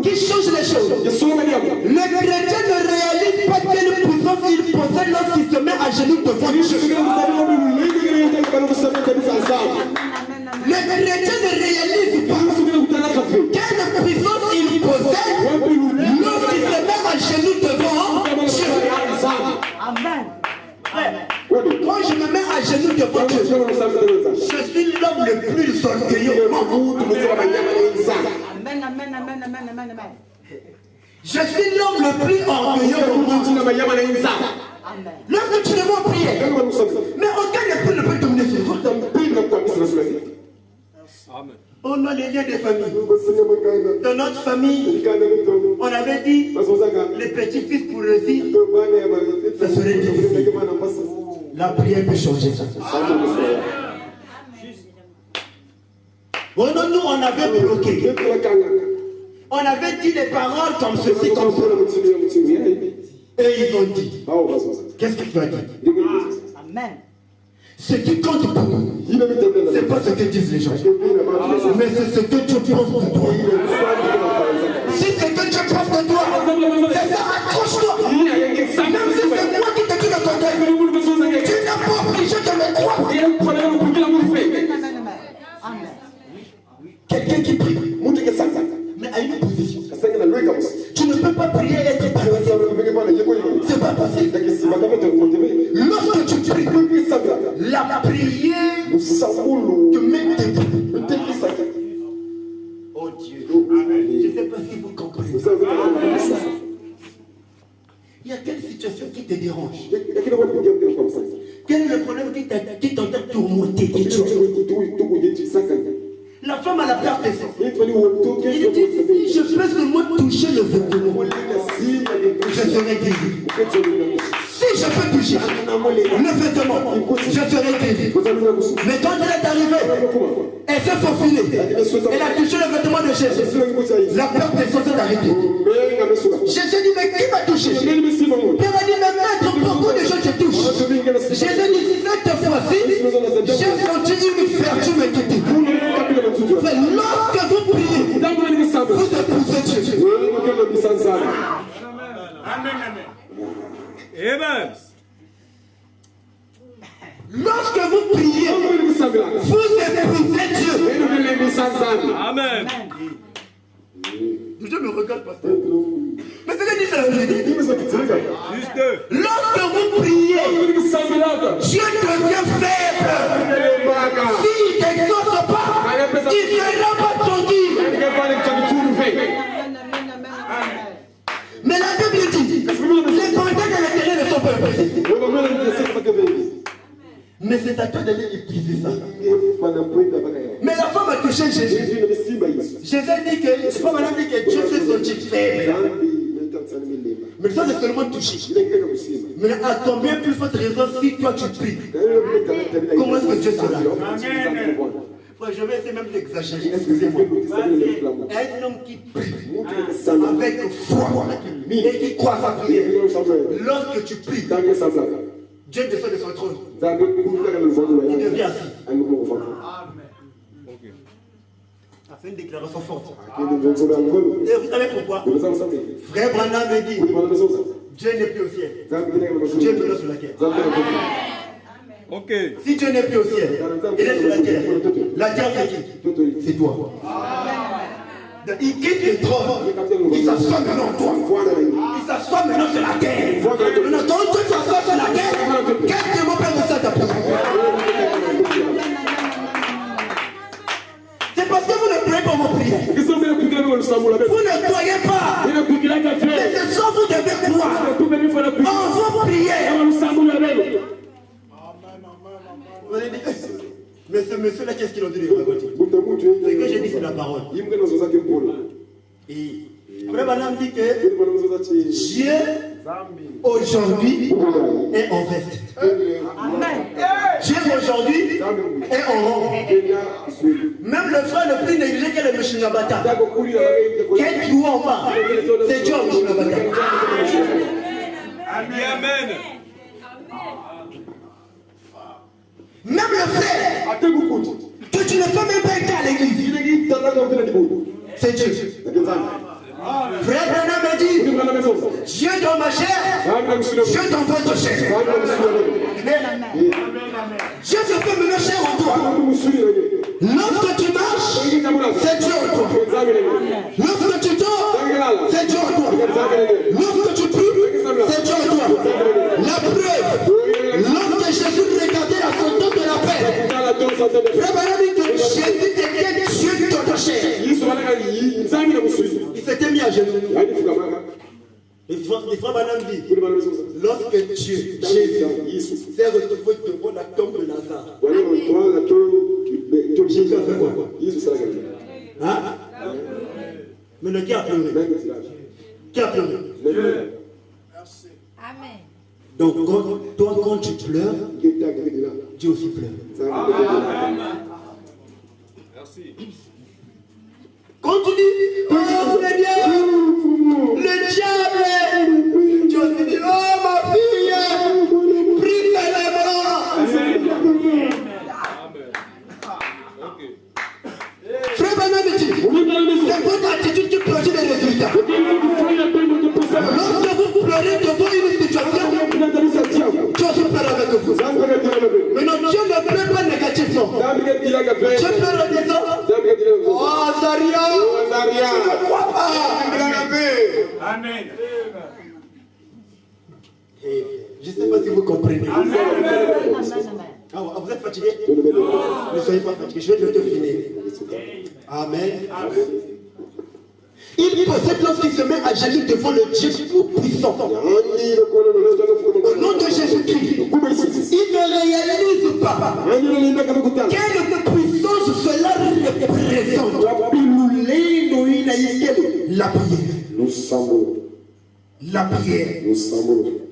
qui change les choses. Le chrétien ne réalise pas quelle puissance il possède lorsqu'il se met à genoux devant Dieu. Le chrétien ne réalise pas quelle puissance il possède lorsqu'il se met à genoux devant Dieu. Amen. Quand je me mets à genoux devant Dieu, je suis l'homme le plus orgueilleux au monde. Amen, amen, amen, amen, amen, amen. Je suis l'homme le plus orgueilleux au monde. Amen. Lorsque tu demandes prier, mais aucun esprit ne peut dominer sur toi. Amen. On a les liens de famille. Dans notre famille, on avait dit les petits-fils pour réussir, ça serait difficile. La prière peut changer ça. Bon, non, nous, on avait bloqué. On avait dit des paroles comme ceci, comme ça. Et ils ont dit. Qu'est-ce que tu as dit? Amen. Ce qui compte pour nous, ce n'est pas ce que disent les gens, mais c'est ce que Dieu pense de toi. Si c'est que Dieu pense de toi, c'est ça, accroche-toi. Même si c'est moi qui te dis le contraire, tu n'as pas obligé de me croire. Amen. Quelqu'un qui prie, mais à une position. Tu ne peux pas prier et être paresseux. C'est pas possible. Lorsque tu pries, la prière te met debout. Oh Dieu. Je ne sais pas si vous comprenez. Il y a quelle situation qui te dérange? Quel est le problème qui t'entend tourmenter? La femme a la perte des sang. Il dit, si je peux seulement toucher le vêtement, je serai guéri. Si je peux toucher le vêtement, je serai guéri. Mais quand elle est arrivée, elle s'est faufilée. Elle a touché le vêtement de Jésus. La perte des sang s'est arrêtée. Jésus dit, mais qui m'a touché? Pierre a dit, mais maître, beaucoup de gens te touchent. Jésus dit, cette fois-ci, j'ai senti une vertu me quitter. Lorsque vous priez, vous épousez Dieu. Amen. Amen. Lorsque vous priez, vous épousez Dieu. Amen. Dieu me regarde, pasteur. Mais c'est que dit la vérité. Juste. Lorsque vous priez, Dieu devient faible. S'il ne t'exauce pas, il ne sera pas tranquille. Mais la Bible dit, les bandits de l'intérieur ne sont pas épuisés. Mais c'est à toi d'aller épuiser ça. Mais la femme a touché Jésus. Jésus dit que, c'est pas madame dit que Dieu s'est senti faible. Mais ça c'est seulement touché. Mais à combien plus forte raison si toi tu pries? Comment est-ce que Dieu sera? Je vais essayer même d'exagérer, excusez-moi. Un homme qui prie avec foi et qui croit à sa prière, lorsque tu pries, Dieu descend de son trône. Il devient assis. C'est une déclaration forte. Et vous savez pourquoi? Frère Branham me dit, Dieu n'est plus au ciel. Dieu est plus sur la terre. Ok. Si Dieu n'est plus au ciel, il est sur la terre. La terre c'est qui? C'est toi. Il quitte le trône. Il s'assoit maintenant en toi. Il s'assoit maintenant sur la terre. Maintenant, quand tu s'assois sur la terre, qu'est-ce que mon père de ça t'a pris? C'est parce que vous ne priez pas vos prières. Vous ne croyez pas. Mais c'est ça que vous devez croire. En vos prières. Vous avez dit, mais ce monsieur-là, qu'est-ce qu'il a dit de raconter? Ce que j'ai dit, c'est la parole. Et Frère Branham dit que Dieu, aujourd'hui, est en veste. Dieu, aujourd'hui, est en rang. Même le frère le plus négligé que le Mishinabata. Quel trou en bas? C'est Dieu au Mishinabata. Amen. Même le frère que tu ne fais même pas être à l'église, c'est Dieu. Frère Branham me dit, Dieu dans ma chair, Dieu dans votre chair. Dieu se fait mener chair en toi. Lorsque tu marches, c'est Dieu en toi. Lorsque tu dors, c'est Dieu en toi. Lorsque tu pries, c'est Dieu en toi. La preuve, lorsque Jésus regardait la sentence de la paix, Frère Branham dit que Jésus était Dieu dans ta chair. Il s'était mis à genoux. Et Frère Branham dit, lorsque Dieu, Jésus, s'est retrouvé devant la tombe de Lazare, Jésus a fait quoi? Hein? Mais qui a pleuré? Qui a pleuré? Amen. Donc, toi, quand tu pleures, Dieu aussi pleure. Merci. Quand tu dis, oh c'est bien, le diable, Dieu te dit, oh ma fille, prie fermement. Frère Branham dit, c'est votre attitude qui produit des résultats. Lorsque vous pleurez devant une situation, Dieu se pleure avec vous. Maintenant, Dieu ne pleure pas négativement. Dieu pleure en disant, oh Zaria, je ne crois pas. Amen. Je ne sais pas si vous comprenez. Ah, vous êtes fatigué? Ne soyez pas fatigué, je vais te finir. Amen. Il possède lorsqu'il se met à genoux devant le Dieu tout-puissant. Au nom de Jésus-Christ, il ne réalise pas quelle puissance cela représente. La prière. La prière.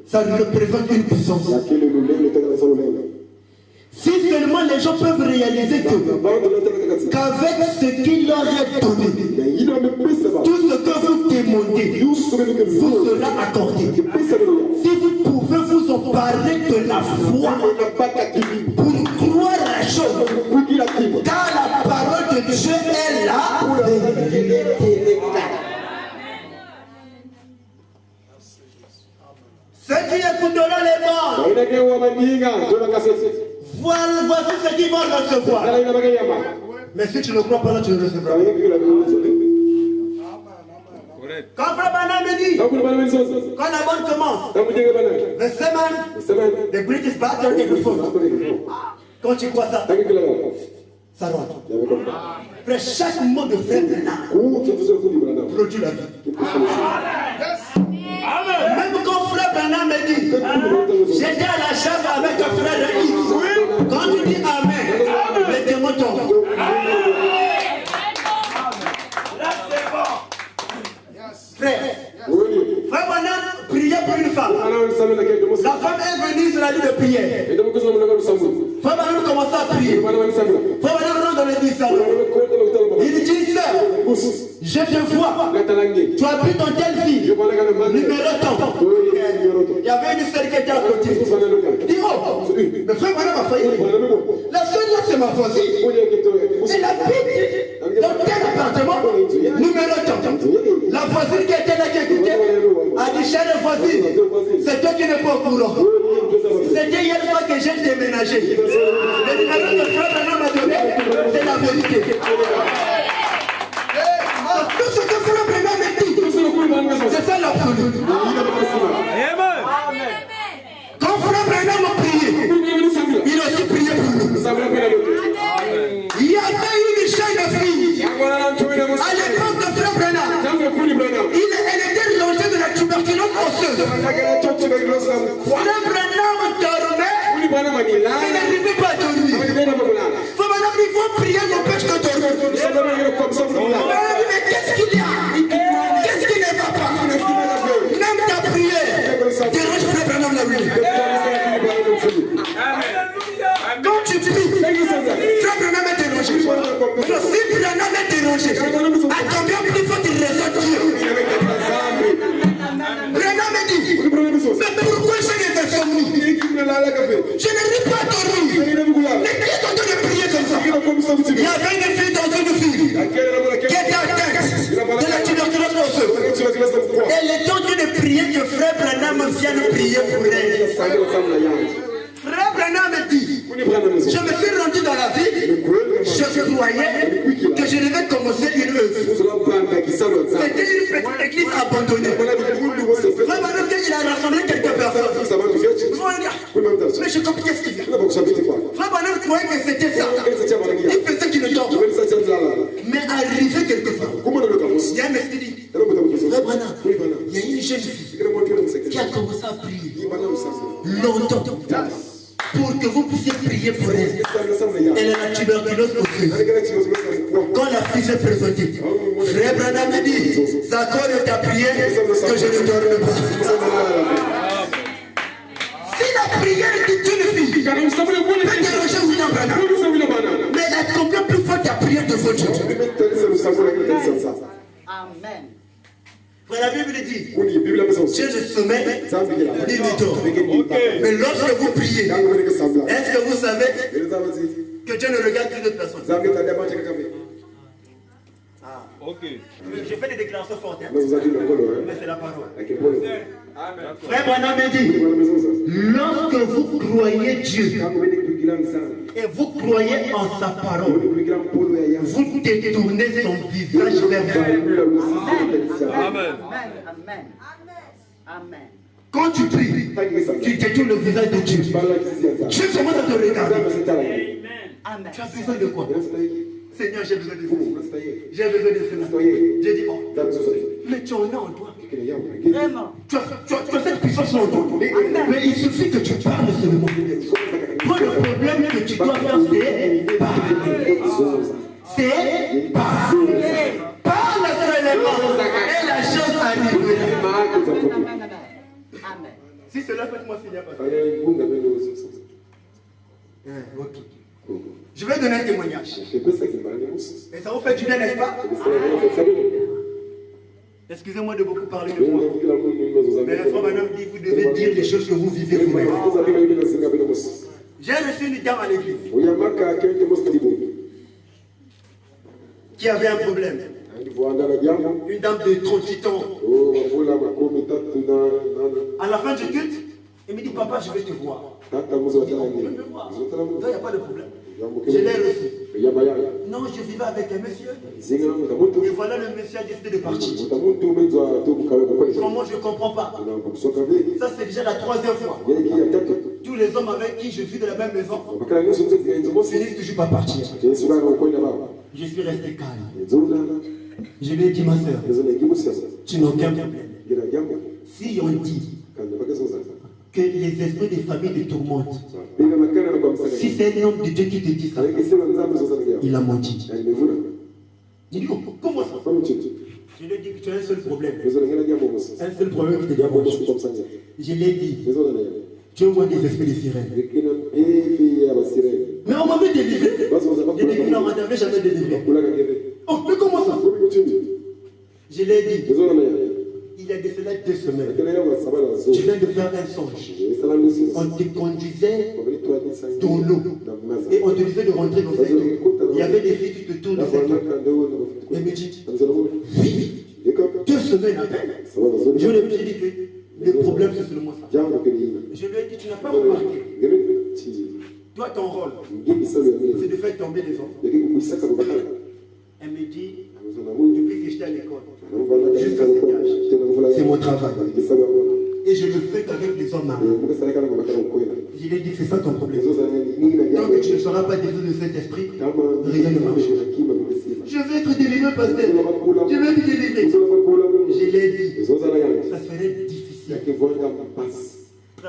Ça représente une puissance. Si seulement les gens peuvent réaliser qu'avec ce qu'il leur est donné, tout ce que vous demandez vous sera accordé. Si vous pouvez vous emparer de la foi pour croire la chose, car la parole de Dieu est là. Ceux qui écouteront les morts, voici ce qu'ils vont recevoir. Mais si tu ne crois pas là, tu ne recevras pas. Quand Frère Branham me dit, quand la bonne commence, the sermon, the British battle is the phone. Quand tu crois ça, ça rentre. Frère, chaque mot de Frère Branham produit la vie. Même quand Frère Branham me dit, j'étais à la chambre avec un frère de X. Quand tu dis Amen, les démons tombent. Là c'est bon. Frère, Frère Branham priait pour une femme. La femme est venue sur la ligne de prière. Frère Branham commençait à prier. Frère Branham rentre dans l'église. Salomon. Il dit ça. Je te vois. Tu habites dans telle ville. Numéro tant. Il y avait une seule qui était à côté. Il dit, oh, mais frère, voilà ma faillite. La seule là, c'est ma voisine. Elle habite dans tel appartement. Numéro tant. La voisine qui était là, qui écoutait, a dit, chère voisine, c'est toi qui n'es pas au courant. C'était hier fois que j'ai déménagé. Le numéro de frère Branham m'a donné, c'est la vérité. Tout ce que frère Branham m'a dit, c'est ça l'absolu. Quand frère Branham a prié, il a aussi prié pour nous. Il y avait une jeune fille à l'époque de frère Branham. Elle était logée de la tuberculose osseuse. Frère Branham dormait, il n'arrivait pas à dormir. Frère Branham, il faut prier, n'empêche de dormir. Mais qu'est-ce qu'il y a? Qu'est-ce qui ne va pas? Même ta prière dérange frère Branham la nuit. Quand tu pries, frère Branham est dérangé. Si Branham est dérangé, à combien plus faut qu'il résolve Dieu? Branham me dit, mais pourquoi j'ai des insomnies? Je n'arrive pas à dormir. Mais qui est en train de prier comme ça? Il y avait une fille dans une fille qui était atteinte de la tuberculose osseuse. Elle est en train de prier que frère Branham vienne prier pour elle. Frère Branham me dit, je me suis rendu dans la ville, je croyais que je devais commencer une œuvre. C'était une petite église abandonnée. Frère Branham, il a rassemblé quelques personnes. Mais je comprends qu'est-ce qu'il y a. Frère Branham croyait que c'était ça. Il faisait qu'il ne dort. Mais arrivé quelque part, il y a un esprit dit, frère Branham, il y a une jeune fille qui a commencé à prier longtemps pour que vous puissiez prier pour elle. Elle a la tuberculose osseuse. Quand la fille s'est présentée, frère Branham me dit, ça cause ta prière que je ne dorme pas. Si la prière d'une fille peut déranger William Branham, mais elle comprend plus fort ta prière de votre Dieu. Amen. La Bible dit, Dieu ne sommeille ni ne dort. Mais lorsque vous priez, est-ce que vous savez que Dieu ne regarde que d'autres personnes? Je fais des déclarations fortes, mais c'est la parole. Frère Branham me dit, lorsque vous croyez Dieu et vous croyez en sa parole, vous détournez son visage vers vous. Amen. Amen. Amen. Quand tu pries, tu détournes le visage de Dieu. Dieu commence à te regarder. Amen. Tu as besoin de quoi? Seigneur, j'ai besoin de vous. J'ai besoin de cela. J'ai dit, oh, mais tu en as en toi. Vraiment. Tu as cette puissance en toi. Mais il suffit que tu parles seulement. Toi, le problème que tu dois faire, c'est parler. C'est parler. Parle seulement. Et la chose arrivera. Amen. Si cela fait moi signer, je vais donner un témoignage. Et ça vous fait du bien, n'est-ce pas? Excusez-moi de beaucoup parler de moi. Mais la frère Branham dit, vous devez dire les choses que vous vivez vous-même. J'ai reçu une dame à l'église qui avait un problème. Une dame de 38 ans. À la fin du culte, il me dit, papa, je vais te voir. Je dis, oh, je vais me voir. Donc, il n'y a pas de problème. Je l'ai reçu. Non, je vivais avec un monsieur. Et voilà, le monsieur a décidé de partir. Comment je ne comprends pas. Ça, c'est déjà la 3e fois. Tous les hommes avec qui je vis de la même maison finissent toujours par partir. Je suis resté calme. Je lui ai dit, ma soeur, tu n'as aucun problème. Si on dit que les esprits des familles te tourmentent, si c'est un homme de Dieu qui te dit ça, il a menti. Il dit, comment ça? Je lui ai dit que tu as un seul problème. Un seul problème qui te dit. Je l'ai dit, tu as des esprits de sirène. Mais on m'avait délivré. Il dit, non, n'avait jamais délivré. Oh, mais comment ça? Je l'ai dit. Il y a de cela 2 semaines. Tu viens de faire un songe. On te conduisait dans l'eau. Et on te disait de rentrer dans cette eau. Il y avait des filles qui te tournent dans cette eau. Et me dit, oui, 2 semaines à peine. Je lui ai dit que le problème c'est seulement ça. Je lui ai dit, tu n'as pas remarqué. Toi, ton rôle, c'est de faire tomber les enfants. Elle me dit, depuis que j'étais à l'école, jusqu'à cet âge, c'est mon travail. Et je le fais qu'avec les hommes mariés. Je lui ai dit, c'est ça ton problème. Tant que tu ne seras pas délivré de cet esprit, rien ne marchera. Je vais être délivré, pasteur. Je vais être délivré. Je l'ai dit, ça serait difficile.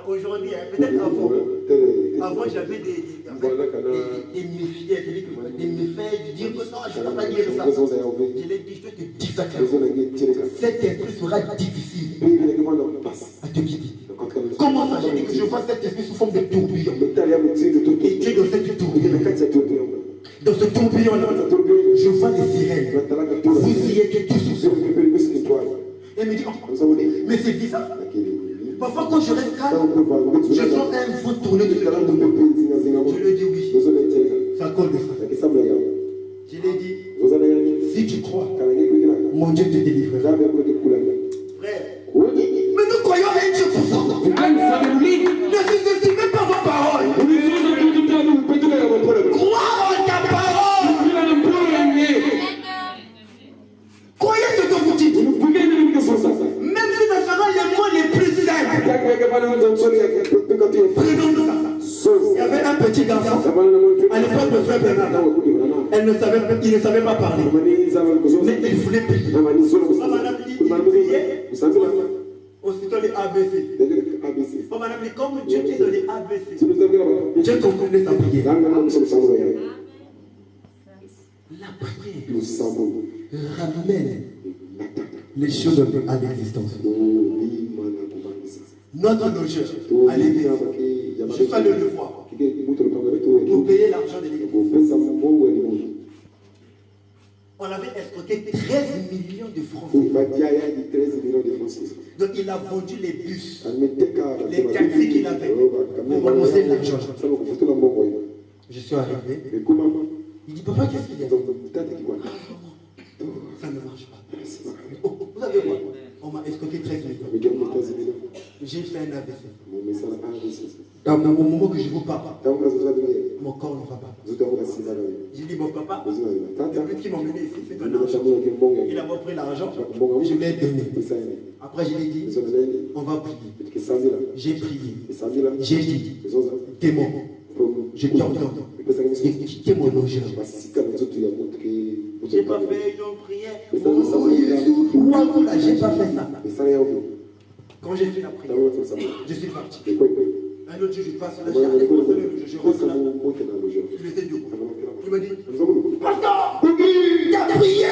Aujourd'hui, peut-être avant j'avais des méfiants, des méfaits de dire que non, je ne peux pas dire ça. Je l'ai dit, je te dis ça clairement. Cet esprit sera difficile à te quitter. Comment ça? J'ai dit que je vois cet esprit sous forme de tourbillon. Et tu es dans cette tourbillon. Dans ce tourbillon-là, je vois les sirènes. Vous y êtes tous sous. Elle me dit, oh, mais c'est bizarre. Parfois, quand je reste calme, je sens un vent tourner de l'autre côté. Je lui ai dit oui. C'est à cause de ça. Je lui ai dit, si tu crois, mon Dieu te délivrera. Frère, mais nous croyons à Dieu pour ça. Ne sous-estimez pas vos paroles. Crois en ta parole. Croyez ce que vous dites. Même si ce sera les mots les plus simples. Il y avait un petit garçon à l'époque de Frère Bernard. Il ne savait pas parler. Mais il voulait prier. Il priait. Aussitôt les ABC. Madame dit, comme Dieu est dans les ABC, Dieu comprenait sa prière. La prière ramène les choses à l'existence. Notre logeur à l'église, je fais le devoir pour payer l'argent de l'église. On avait escroqué 13 millions de francs. Donc il a vendu les bus, les taxis qu'il avait pour rembourser l'argent. Je suis arrivé. Il dit, papa, qu'est-ce qu'il y a? Ça ne marche pas. Oh, vous savez quoi? On m'a escroqué 13 millions. J'ai fait un AVC. Dans le moment que je vous parle, mon corps ne va pas. J'ai dit, mon papa, depuis qu'il m'a mené ici, c'est un argent. Il a repris l'argent, je lui ai donné. Après, je lui ai dit, on va prier. J'ai prié. J'ai dit, démon, je t'entends. Et quittez mon logeur. J'ai pas fait une prière. J'ai pas fait ça. Quand j'ai fait la prière, je suis parti. Un autre jour, je passe là, je rentre là. Je l'étais debout. Il m'a dit, pasteur, t'as prié.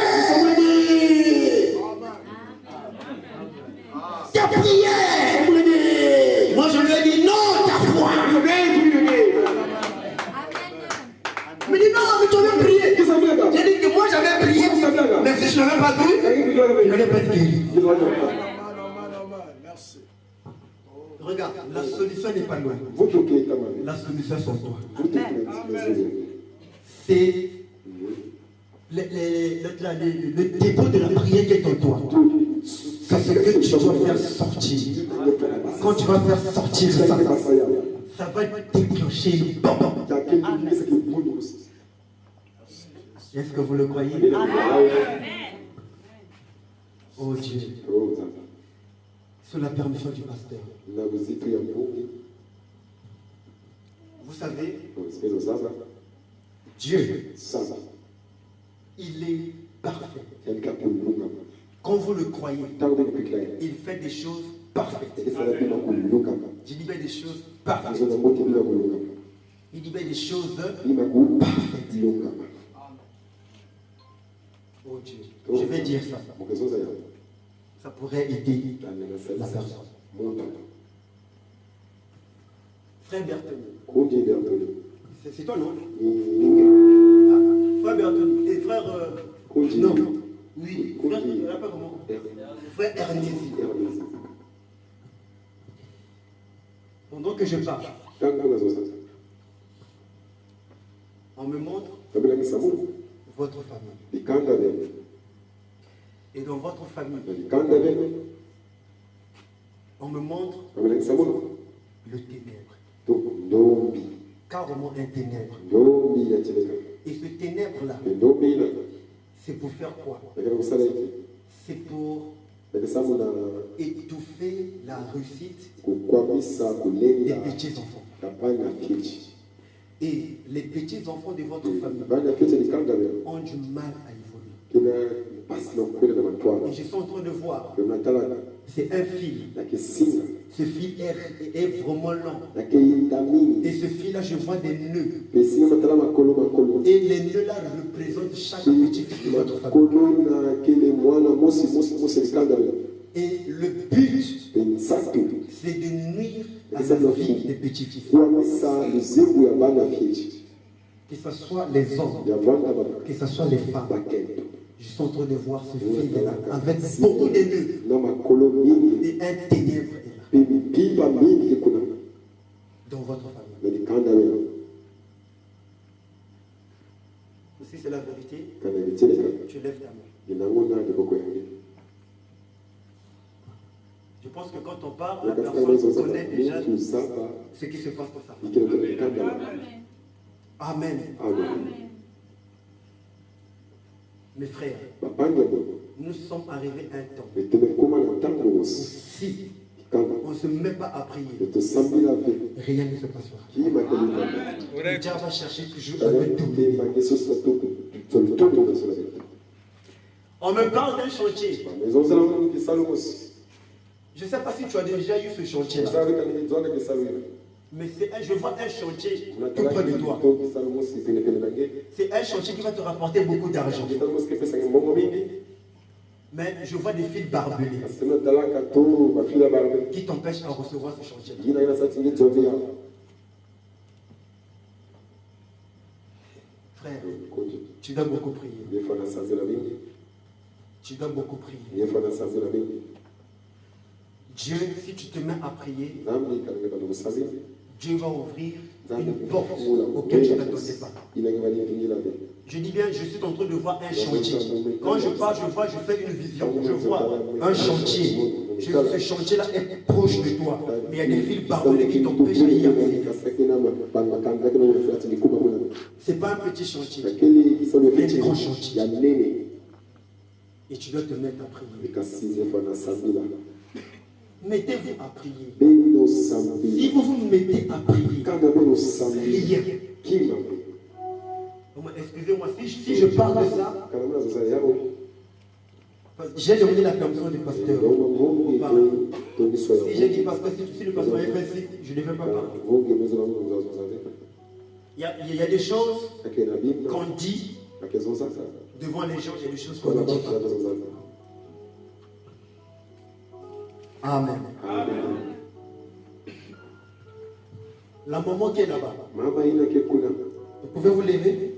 T'as prié. Moi, je lui ai dit, non, t'as foi. Il me dit, non, mais tu avais prié. J'ai dit que moi, j'avais prié. Mais si je n'avais pas cru, je n'allais pas être guéri. Merci. Regarde, la solution n'est pas loin. La solution c'est en toi. C'est le dépôt de la prière qui est en toi. C'est ce que tu dois faire sortir. Quand tu vas faire sortir ça, ça va déclencher une bombe. Est-ce que vous le croyez? Oh Dieu. Sous la permission du pasteur. Vous savez, Dieu, il est parfait. Quand vous le croyez, il fait des choses parfaites. Il libère des choses parfaites. Il libère des choses parfaites. Oh Dieu, je vais dire ça. Ça pourrait aider la personne. Frère Berthelot. C'est toi, non? Frère Bertoni. Et frère. Non. Oui. Frère, il n'y a pas comment. Frère Ernesi. Pendant que je parle, on me montre votre famille. Et dans votre famille, on me montre le ténèbre. Carrément un ténèbre. Et ce ténèbre-là, c'est pour faire quoi? C'est pour étouffer la réussite des petits-enfants. Et les petits-enfants de votre famille ont du mal à évoluer. Et je suis en train de voir, c'est un fil. Ce fil est vraiment lent. Et ce fil-là, je vois des nœuds. Et les nœuds-là représentent chaque petit-fils de votre famille. Et le but, c'est de nuire à la vie des petits-fils. Que ce soit les hommes, que ce soit les femmes. Je suis en train de voir ce fil-là avec beaucoup de nœuds. Et un ténèbre est là. Dans votre famille. Si c'est la vérité, tu lèves ta main. Je pense que quand on parle, la personne connaît déjà ce qui se passe pour sa famille. Amen. Mes frères, nous sommes arrivés à un temps où si on ne se met pas à prier, rien ne se passera. Le diable va chercher toujours à me dominer. On me parle d'un chantier. Je ne sais pas si tu as déjà eu ce chantier-là. Mais je vois un chantier tout près de toi. C'est un chantier qui va te rapporter beaucoup d'argent. Mais je vois des fils barbelés qui t'empêchent à recevoir ce chantier-là. Frère, tu dois beaucoup prier. Tu dois beaucoup prier. Dieu, si tu te mets à prier, Dieu va ouvrir une porte auquel tu ne t'attendais pas. Je dis bien, je suis en train de voir un chantier. Quand je parle, je fais une vision. Je vois un chantier. Ce chantier-là est proche de toi. Mais il y a des fils barbelés qui t'empêchent à y accéder. Ce n'est pas un petit chantier. C'est un grand chantier. Et tu dois te mettre à prier. Mettez-vous à prier. Si vous vous mettez à prier, rien. Excusez-moi, si je parle de ça, j'ai demandé la permission du pasteur. Si j'ai dit pasteur, si le pasteur est fait, je ne vais pas parler. Il y a des choses qu'on dit devant les gens, il y a des choses qu'on ne dit pas. Amen. La maman qui est là-bas, vous pouvez vous lever?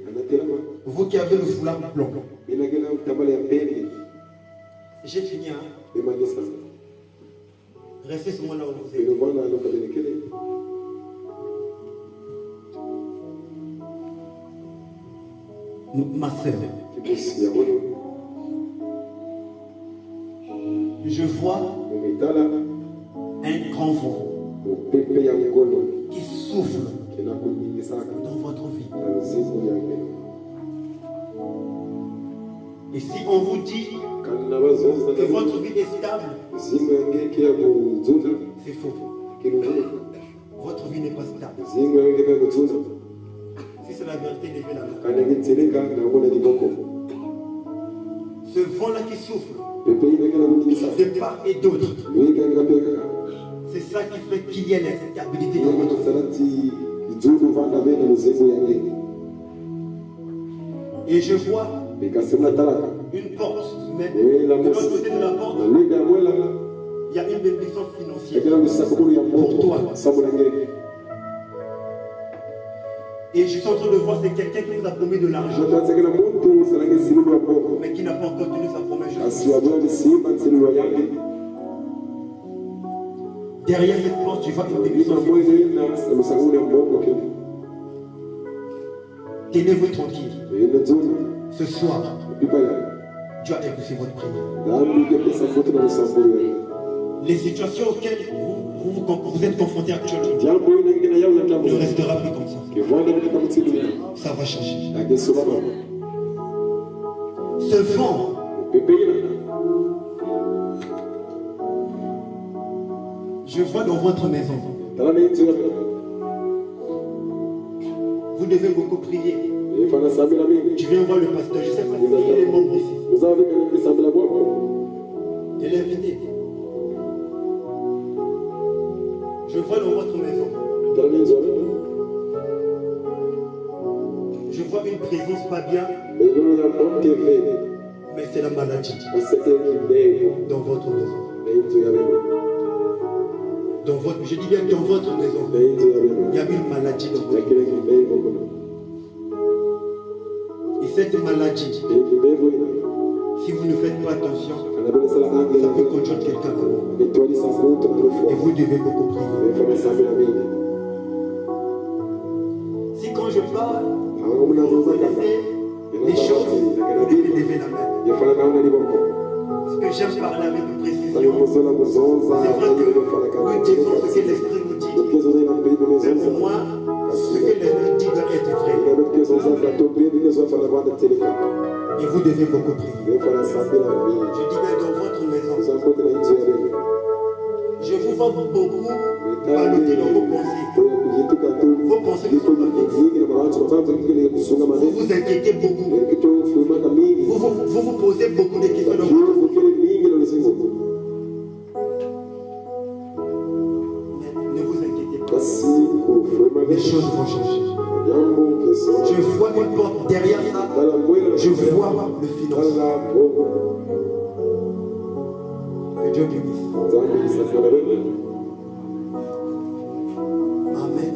Vous qui avez le foulard blanc. J'ai fini. Hein? Restez seulement là où vous êtes. Ma soeur, je vois un grand vent qui souffle dans votre vie. Et si on vous dit que votre vie est stable, c'est faux. Votre vie n'est pas stable. Si c'est la vérité, levez la main. Ce vent-là qui souffle de part et d'autre, c'est ça qui fait qu'il y ait l'instabilité dans votre vie. Et je vois une porte, mais de l'autre côté de la porte, il y a une bénédiction financière pour toi. Et je suis en train de voir, c'est quelqu'un qui vous a promis de l'argent, mais qui n'a pas encore tenu sa promesse. Derrière cette porte, tu vois une bénédiction. Tenez-vous tranquille. Ce soir, Dieu a écouté votre prière. Les situations auxquelles vous êtes confrontés actuellement ne restera plus comme ça. Ça va changer. Ce vent, je vois dans votre maison, vous devez beaucoup prier. Tu viens voir le pasteur, je ne sais pas s'il est membre ici. Il est invité. Je vois dans votre maison. Je vois une présence pas bien, mais c'est la maladie dans votre maison. Je dis bien dans votre maison. Il y a une maladie dans votre maison. Et cette maladie, si vous ne faites pas attention, ça peut conduire quelqu'un à mort. Et vous devez beaucoup prier. Si quand je parle, vous connaissez les choses, vous devez lever la main. Ce que j'aime parler avec précision, c'est vrai que nous disons ce que l'Esprit nous dit. Mais pour moi, ce que l'Esprit dit doit être vrai. Et vous devez beaucoup prier. Je dis bien dans votre maison. Je vous vois beaucoup baloter dans vos pensées. Vos pensées ne sont pas fixes. Vous vous inquiétez beaucoup. Vous vous posez beaucoup de questions dans votre vie. Mais ne vous inquiétez pas. Les choses vont changer. Je vois une porte derrière ça. Je vois le financement. Que Dieu bénisse. Amen.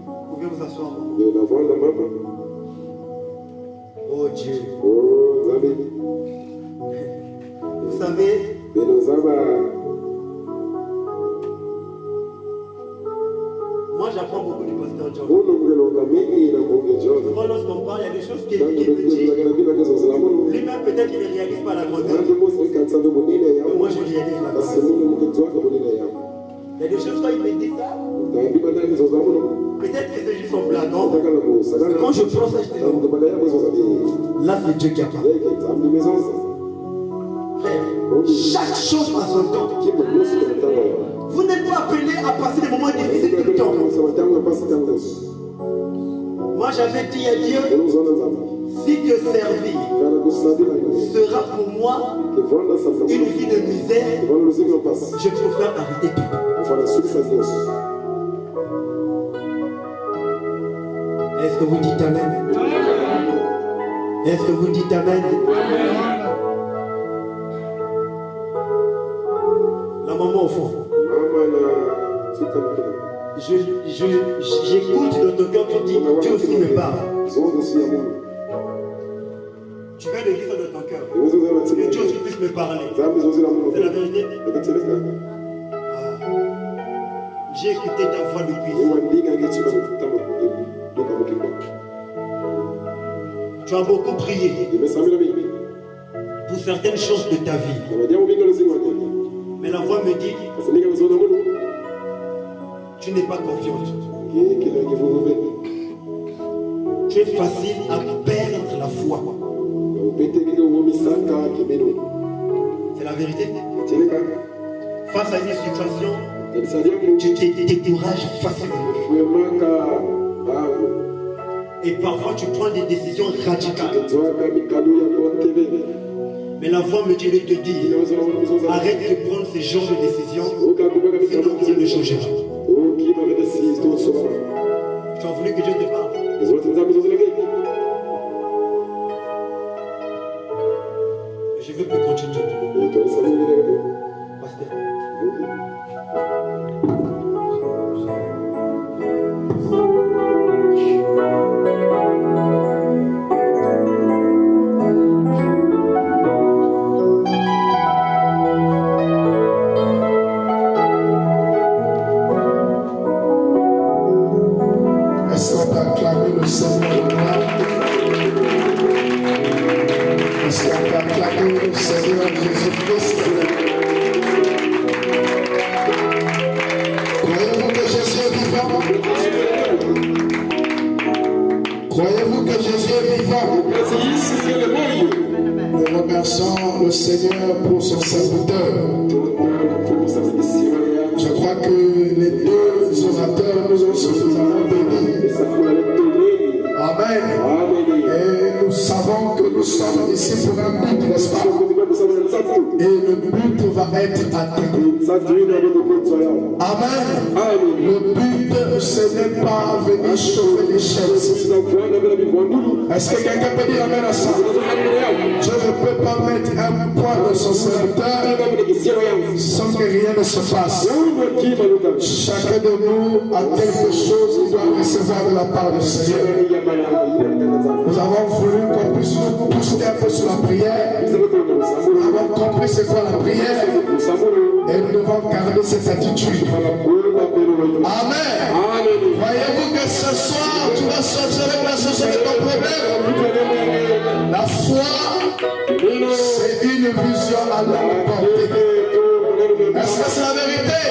Vous pouvez vous asseoir. Oh Dieu. Vous savez, moi j'apprends beaucoup du pasteur John. Souvent lorsqu'on parle, il y a des choses qu'il me dit. Lui-même peut-être qu'il ne réalise pas la grandeur. Mais moi je réalise la grandeur. Il y a des choses quand il me dit ça. Peut-être que c'est juste en blaguant. Mais quand je pense à ce là c'est Dieu qui a parlé. Frère, chaque chose a son temps. Vous n'êtes pas appelé à passer des moments difficiles tout le temps. Moi j'avais dit à Dieu, si te servir sera pour moi une vie de misère, je préfère arrêter tout. Est-ce que vous dites Amen? Est-ce que vous dites Amen? La maman au fond. J'écoute dans ton cœur, tu dis, Dieu aussi me parle. Tu viens de dire ça dans ton cœur. Que Dieu aussi puisse me parler. C'est la vérité. J'ai écouté ta voix depuis. Tu as beaucoup prié pour certaines choses de ta vie. Mais la voix me dit, tu n'es pas confiante. Tu es facile à perdre la foi. C'est la vérité. Face à une situation, tu te décourages facilement. Et parfois tu prends des décisions radicales. Mais la voix me dit de te dire, arrête de prendre ce genre de décisions, sinon rien ne changera. Tu as voulu que Dieu te parle. Je veux plus continuer. Pasteur. le Seigneur Jésus-Christ. Croyez-vous que Jésus est vivant? Croyez-vous que Jésus est vivant? Nous remercions le Seigneur pour son serviteur. Je crois que les deux orateurs nous ont suffisamment bénis. Amen. Et nous savons que nous sommes ici pour un but, n'est-ce pas? Et le but va être atteint. Amen. Le but, ce n'est pas venir chauffer les chaises. Est-ce que quelqu'un peut dire amen à ça? Je ne peux pas mettre un poids dans son serviteur sans que rien ne se passe. Chacun de nous a quelque chose qu'il doit recevoir de la part du Seigneur. Nous avons voulu qu'on puisse nous pousser un peu sur la prière. Nous avons compris c'est quoi la prière. Et nous devons garder cette attitude. Amen. Voyez-vous que ce soir, tu vas sortir avec la société de ton problème. La foi, c'est une vision à longue portée. Est-ce que c'est la vérité?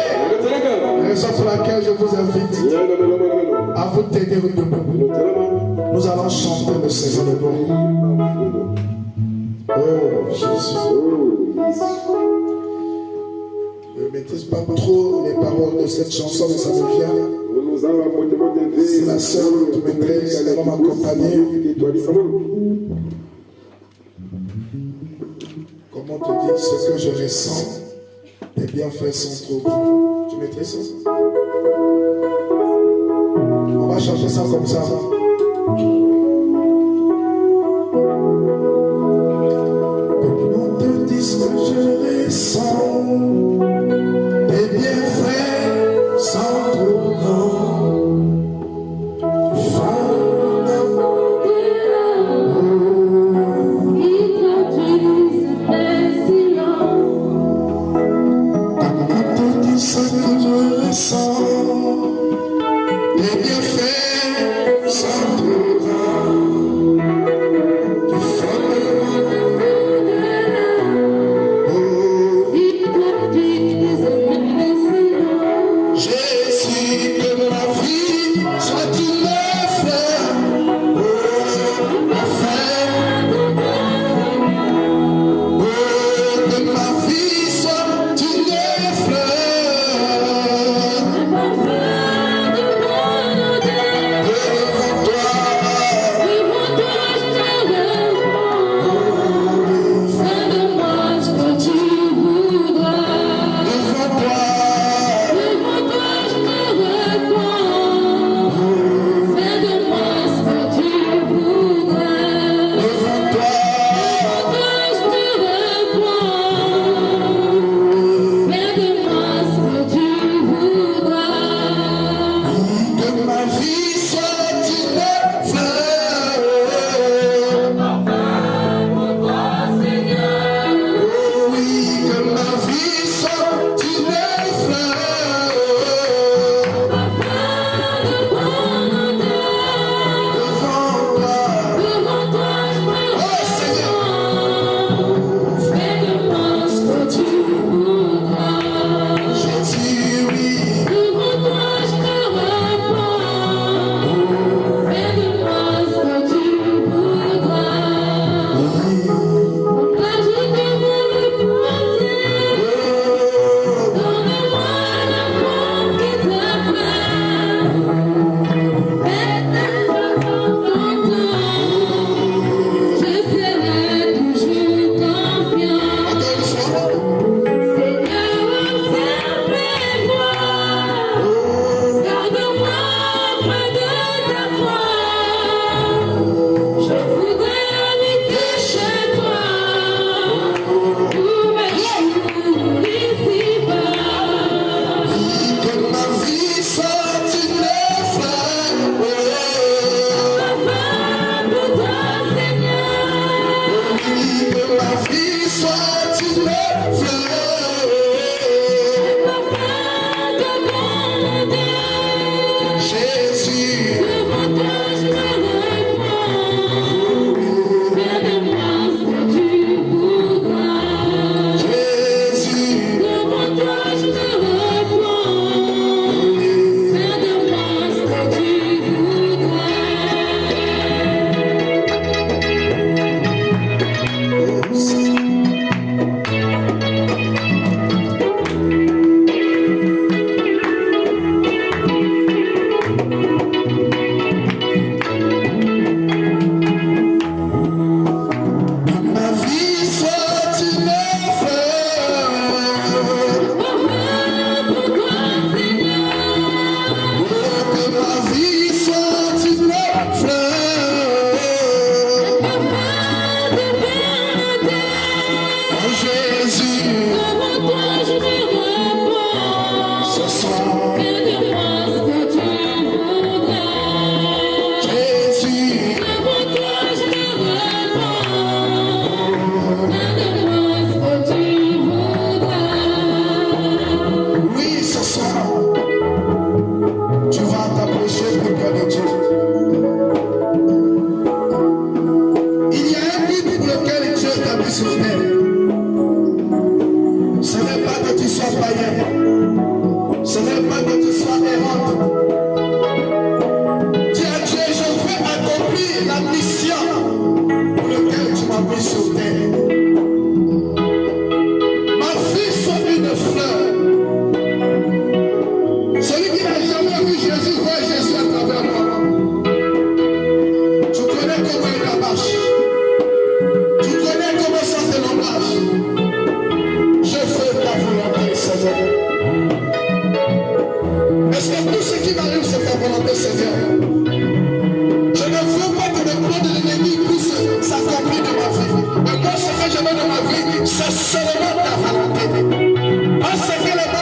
Raison pour laquelle je vous invite à vous tenir debout. Nous allons chanter le Seigneur de nous. Oh Jésus. Je ne maîtrise pas trop les paroles de cette chanson, mais ça me vient. C'est la sœur que tu maîtrises, elle va m'accompagner. Comment te dire ce que je ressens? Les bienfaits sont trop grands. Tu maîtrises ça? On va chanter ça comme ça. Comment te dire ce que je ressens? Les bienfaits sont trop grands. Ce que je ressens, les bienfaits sont trop grands. Tu fais de moi Jésus, que ma vie soit une fleur. Que ma vie soit une fleur. C'est seulement ta volonté. Parce que le